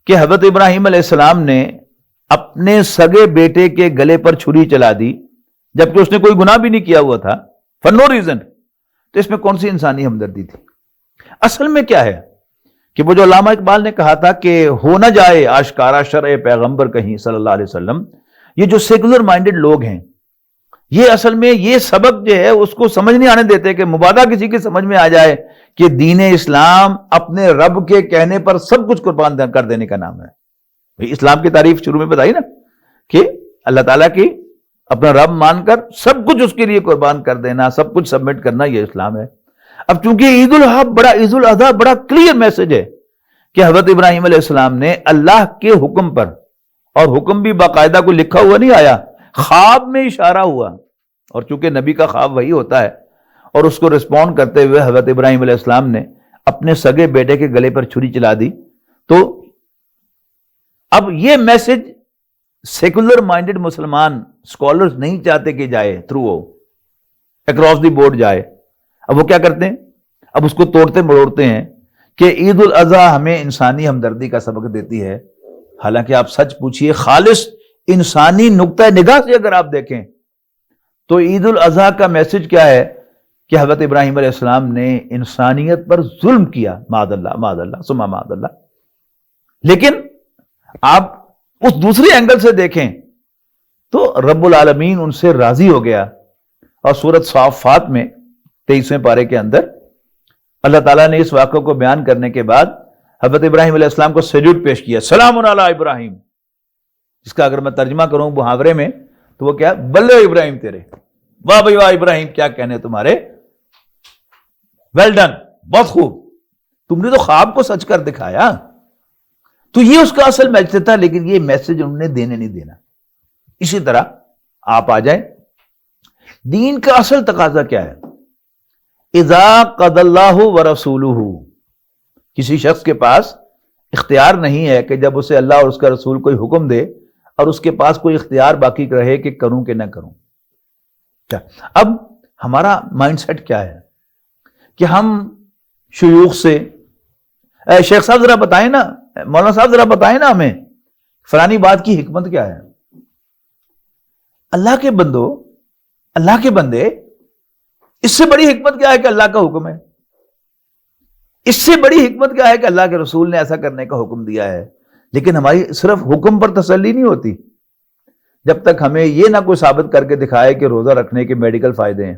کہ حضرت ابراہیم علیہ السلام نے اپنے سگے بیٹے کے گلے پر چھری چلا دی جبکہ اس نے کوئی گناہ بھی نہیں کیا ہوا تھا، فار نو ریزن، تو اس میں کون سی انسانی ہمدردی تھی؟ اصل میں کیا ہے کہ وہ جو علامہ اقبال نے کہا تھا کہ ہو نہ جائے آشکارا شرع پیغمبر کہیں صلی اللہ علیہ وسلم، یہ جو سیکولر مائنڈڈ لوگ ہیں یہ اصل میں یہ سبق جو ہے اس کو سمجھ نہیں آنے دیتے کہ مبادہ کسی کے سمجھ میں آ جائے کہ دین اسلام اپنے رب کے کہنے پر سب کچھ قربان کر دینے کا نام ہے۔ اسلام کی تعریف شروع میں بتائی نا کہ اللہ تعالیٰ کی اپنا رب مان کر سب کچھ اس کے لیے قربان کر دینا، سب کچھ سبمٹ کرنا، یہ اسلام ہے۔ اب چونکہ عید الاضحیٰ بڑا کلیئر میسج ہے کہ حضرت ابراہیم علیہ السلام نے اللہ کے حکم پر، اور حکم بھی باقاعدہ کو لکھا ہوا نہیں آیا، خواب میں اشارہ ہوا، اور چونکہ نبی کا خواب وہی ہوتا ہے، اور اس کو رسپونڈ کرتے ہوئے حضرت ابراہیم علیہ السلام نے اپنے سگے بیٹے کے گلے پر چھری چلا دی۔ تو اب یہ میسج سیکولر مائنڈڈ مسلمان اسکالرز نہیں چاہتے کہ جائے تھرو اکراس دی بورڈ جائے۔ اب وہ کیا کرتے ہیں؟ اب اس کو توڑتے مڑوڑتے ہیں کہ عید الاضحیٰ ہمیں انسانی ہمدردی کا سبق دیتی ہے، حالانکہ آپ سچ پوچھئے خالص انسانی نقطہ نگاہ سے اگر آپ دیکھیں تو عید الاضحیٰ کا میسج کیا ہے کہ حضرت ابراہیم علیہ السلام نے انسانیت پر ظلم کیا، معاذ اللہ ثم معاذ اللہ۔ لیکن آپ اس دوسری اینگل سے دیکھیں تو رب العالمین ان سے راضی ہو گیا، اور سورۃ صافات میں 23ویں پارے کے اندر اللہ تعالیٰ نے اس واقعے کو بیان کرنے کے بعد حضرت ابراہیم علیہ السلام کو سیلیوٹ پیش کیا، سلام علی ابراہیم، جس کا اگر میں ترجمہ کروں محاورے میں تو وہ کیا، بلے ابراہیم تیرے، واہ بھائی واہ ابراہیم، کیا کہنے تمہارے، ویل ڈن، بہت خوب، تم نے تو خواب کو سچ کر دکھایا۔ تو یہ اس کا اصل میسج تھا، لیکن یہ میسج انہوں نے دینے نہیں دینا۔ اسی طرح آپ آ جائیں، دین کا اصل تقاضا کیا ہے؟ اذا قضى اللہ ورسولہ، کسی شخص کے پاس اختیار نہیں ہے کہ جب اسے اللہ اور اس کا رسول کوئی حکم دے اور اس کے پاس کوئی اختیار باقی رہے کہ کروں کہ نہ کروں۔ اب ہمارا مائنڈ سیٹ کیا ہے کہ ہم شیوخ سے، شیخ صاحب ذرا بتائیں نا، مولانا صاحب ذرا بتائیں نا ہمیں فلانی بات کی حکمت کیا ہے۔ اللہ کے بندو، اللہ کے بندے، اس سے بڑی حکمت کیا ہے کہ اللہ کا حکم ہے؟ اس سے بڑی حکمت کیا ہے کہ اللہ کے رسول نے ایسا کرنے کا حکم دیا ہے؟ لیکن ہماری صرف حکم پر تسلی نہیں ہوتی جب تک ہمیں یہ نہ کوئی ثابت کر کے دکھائے کہ روزہ رکھنے کے میڈیکل فائدے ہیں،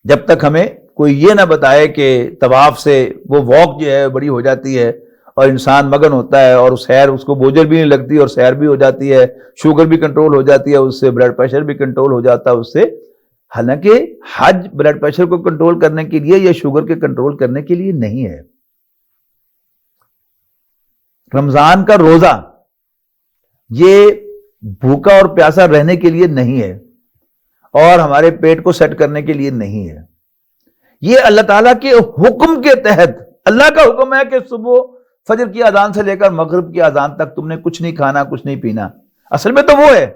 جب تک ہمیں کوئی یہ نہ بتائے کہ طواف سے وہ واک جو ہے بڑی ہو جاتی ہے اور انسان مگن ہوتا ہے، اور سیر اس کو بوجھل بھی نہیں لگتی اور سیر بھی ہو جاتی ہے، شوگر بھی کنٹرول ہو جاتی ہے اس سے، بلڈ پریشر بھی کنٹرول ہو جاتا ہے اس سے۔ حالانکہ حج بلڈ پریشر کو کنٹرول کرنے کے لیے یا شوگر کے کنٹرول کرنے کے لیے نہیں ہے۔ رمضان کا روزہ یہ بھوکا اور پیاسا رہنے کے لیے نہیں ہے، اور ہمارے پیٹ کو سیٹ کرنے کے لیے نہیں ہے۔ یہ اللہ تعالیٰ کے حکم کے تحت، اللہ کا حکم ہے کہ صبح فجر کی اذان سے لے کر مغرب کی اذان تک تم نے کچھ نہیں کھانا، کچھ نہیں پینا۔ اصل میں تو وہ ہے،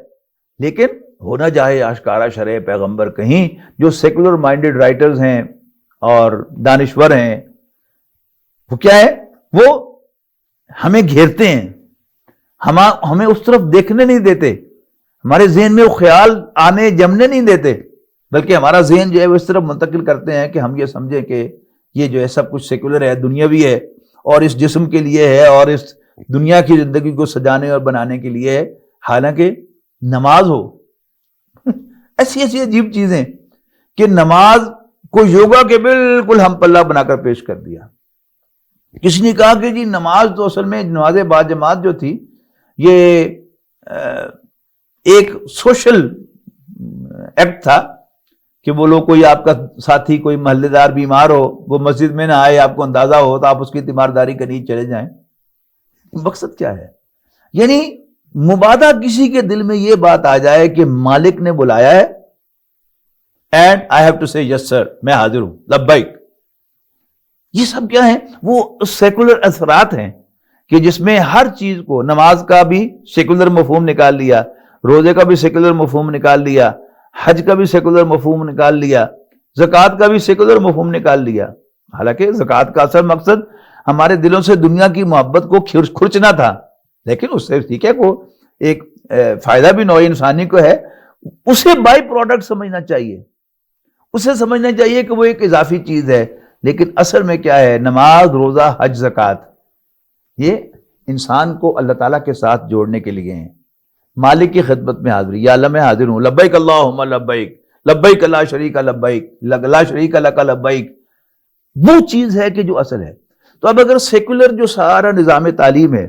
لیکن ہونا چاہے آشکارا شرع پیغمبر کہیں جو سیکولر مائنڈڈ رائٹرز ہیں اور دانشور ہیں، وہ کیا ہے، وہ ہمیں گھیرتے ہیں، ہمیں اس طرف دیکھنے نہیں دیتے، ہمارے ذہن میں وہ خیال آنے جمنے نہیں دیتے، بلکہ ہمارا ذہن جو ہے وہ اس طرف منتقل کرتے ہیں کہ ہم یہ سمجھیں کہ یہ جو ہے سب کچھ سیکولر ہے، دنیاوی ہے، اور اس جسم کے لیے ہے، اور اس دنیا کی زندگی کو سجانے اور بنانے کے لیے ہے۔ حالانکہ نماز ہو، ایسی ایسی عجیب چیزیں کہ نماز کو یوگا کے بالکل ہم پلہ بنا کر پیش کر دیا۔ کسی نے کہا کہ جی نماز تو اصل میں نماز باجماعت جو تھی یہ ایک سوشل ایکٹ تھا کہ وہ لوگ، کوئی آپ کا ساتھی کوئی محلے دار بیمار ہو، وہ مسجد میں نہ آئے، آپ کو اندازہ ہو تو آپ اس کی تیمارداری کے نیچے چلے جائیں۔ مقصد کیا ہے؟ یعنی مبادہ کسی کے دل میں یہ بات آ جائے کہ مالک نے بلایا ہے اینڈ آئی ہیو ٹو سے یس سر، میں حاضر ہوں، لبیک۔ یہ سب کیا ہے؟ وہ سیکولر اثرات ہیں کہ جس میں ہر چیز کو، نماز کا بھی سیکولر مفہوم نکال لیا، روزے کا بھی سیکولر مفہوم نکال لیا، حج کا بھی سیکولر مفہوم نکال لیا، زکوٰۃ کا بھی سیکولر مفہوم نکال لیا۔ حالانکہ زکوٰۃ کا اصل مقصد ہمارے دلوں سے دنیا کی محبت کو کھرچنا تھا، لیکن اس سے ٹھیک ہے کو ایک فائدہ بھی نوع انسانی کو ہے، اسے بائی پروڈکٹ سمجھنا چاہیے، اسے سمجھنا چاہیے کہ وہ ایک اضافی چیز ہے۔ لیکن اصل میں کیا ہے؟ نماز، روزہ، حج، زکوٰۃ، یہ انسان کو اللہ تعالیٰ کے ساتھ جوڑنے کے لیے ہیں۔ مالک کی خدمت میں حاضری، یا اللہ میں حاضر ہوں، لبیک اللہم لبیک، لبیک لا شریک لبیک، لا شریک لک لبیک، وہ چیز ہے کہ جو اصل ہے۔ تو اب اگر سیکولر جو سارا نظام تعلیم ہے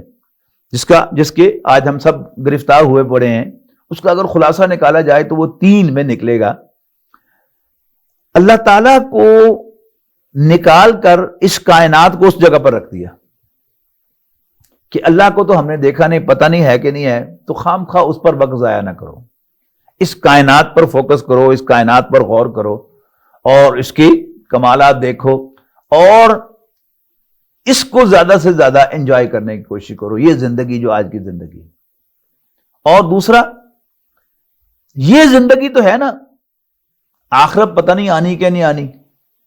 جس کے آج ہم سب گرفتار ہوئے پڑے ہیں، اس کا اگر خلاصہ نکالا جائے تو وہ 3 میں نکلے گا۔ اللہ تعالیٰ کو نکال کر اس کائنات کو اس جگہ پر رکھ دیا کہ اللہ کو تو ہم نے دیکھا نہیں، پتہ نہیں ہے کہ نہیں ہے، تو خام خواہ اس پر وقت ضائع نہ کرو، اس کائنات پر فوکس کرو، اس کائنات پر غور کرو اور اس کی کمالات دیکھو اور اس کو زیادہ سے زیادہ انجوائے کرنے کی کوشش کرو۔ یہ زندگی جو آج کی زندگی ہے۔ اور دوسرا، یہ زندگی تو ہے نا، آخرت پتہ نہیں آنی کہ نہیں آنی،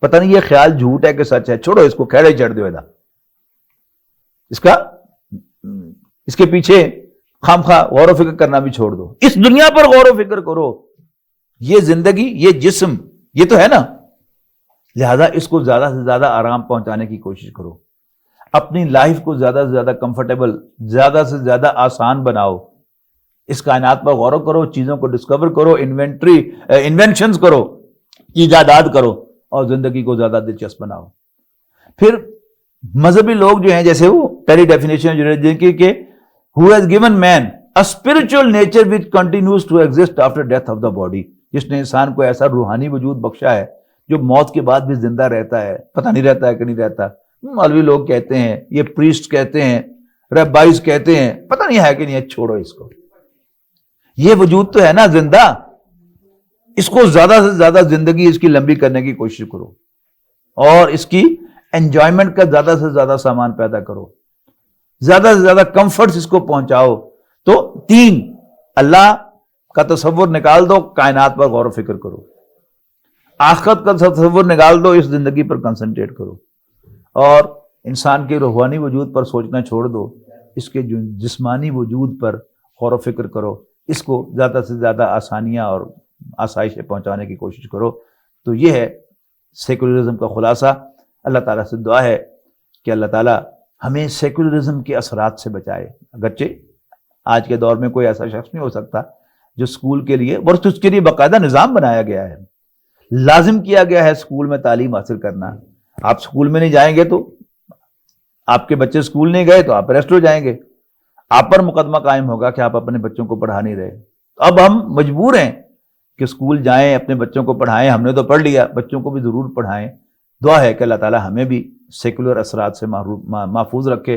پتہ نہیں یہ خیال جھوٹ ہے کہ سچ ہے، چھوڑو اس کو، کھیڑے چڑھ دو ادا، اس کے پیچھے خام خواہ غور و فکر کرنا بھی چھوڑ دو، اس دنیا پر غور و فکر کرو۔ یہ زندگی، یہ جسم، یہ تو ہے نا، لہذا اس کو زیادہ سے زیادہ آرام پہنچانے کی کوشش کرو، اپنی لائف کو زیادہ سے زیادہ کمفرٹیبل، زیادہ سے زیادہ آسان بناؤ، اس کائنات پر غور کرو، چیزوں کو ڈسکور کرو، انوینشنز کرو، ایجادات کرو اور زندگی کو زیادہ دلچسپ بناؤ۔ پھر مذہبی لوگ جو ہیں، جیسے وہ پہلی ڈیفینیشن جن کی کہ who has given man a spiritual nature which continues to exist after death of the body، جس نے انسان کو ایسا روحانی وجود بخشا ہے جو موت کے بعد بھی زندہ رہتا ہے، پتہ نہیں رہتا ہے کہ نہیں رہتا، مولوی لوگ کہتے ہیں، یہ پریسٹ کہتے ہیں، ریبائز کہتے ہیں، پتہ نہیں ہے کہ نہیں ہے، چھوڑو اس کو، یہ وجود تو ہے نا زندہ، اس کو زیادہ سے زیادہ زندگی اس کی لمبی کرنے کی کوشش کرو اور اس کی انجوائمنٹ کا زیادہ سے زیادہ سامان پیدا کرو، زیادہ سے زیادہ کمفرٹس اس کو پہنچاؤ۔ تو 3، اللہ کا تصور نکال دو، کائنات پر غور و فکر کرو، آخرت کا تصور نکال دو، اس زندگی پر کنسنٹریٹ کرو اور انسان کے روحانی وجود پر سوچنا چھوڑ دو، اس کے جسمانی وجود پر غور و فکر کرو، اس کو زیادہ سے زیادہ آسانیاں اور آسائشیں پہنچانے کی کوشش کرو۔ تو یہ ہے سیکولرزم کا خلاصہ۔ اللہ تعالیٰ سے دعا ہے کہ اللہ تعالیٰ ہمیں سیکولرزم کے اثرات سے بچائے۔ اگرچہ آج کے دور میں کوئی ایسا شخص نہیں ہو سکتا جو اسکول کے لیے، اور اس کے لیے باقاعدہ نظام بنایا گیا ہے، لازم کیا گیا ہے اسکول میں تعلیم حاصل کرنا۔ آپ اسکول میں نہیں جائیں گے تو آپ کے بچے اسکول نہیں گئے تو آپ اریسٹ ہو جائیں گے، آپ پر مقدمہ قائم ہوگا کہ آپ اپنے بچوں کو پڑھا نہیں رہے۔ اب ہم مجبور ہیں کہ اسکول جائیں، اپنے بچوں کو پڑھائیں، ہم نے تو پڑھ لیا، بچوں کو بھی ضرور پڑھائیں۔ دعا ہے کہ اللہ تعالیٰ ہمیں بھی سیکولر اثرات سے محفوظ رکھے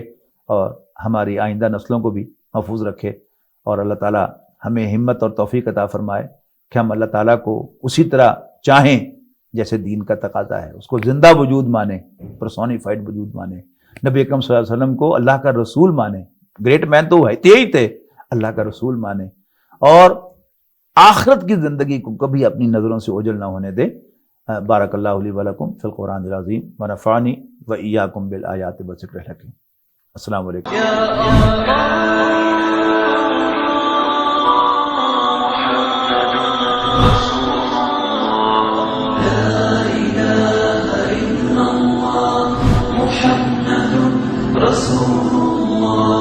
اور ہماری آئندہ نسلوں کو بھی محفوظ رکھے، اور اللہ تعالیٰ ہمیں ہمت اور توفیق عطا فرمائے کہ ہم اللہ تعالیٰ کو اسی طرح چاہیں جیسے دین کا تقاضا ہے، اس کو زندہ وجود مانیں، پرسونیفائڈ وجود مانیں، نبی اکرم صلی اللہ علیہ وسلم کو اللہ کا رسول مانیں، گریٹ مین تو ہی تھے، اللہ کا رسول مانیں، اور آخرت کی زندگی کو کبھی اپنی نظروں سے اوجھل نہ ہونے دیں۔ بارک اللہ لی ولکم فی القرآن العظیم ونفعنی وإیاکم بالآیات والذکر الحکیم۔ السلام علیکم۔ رسول اللہ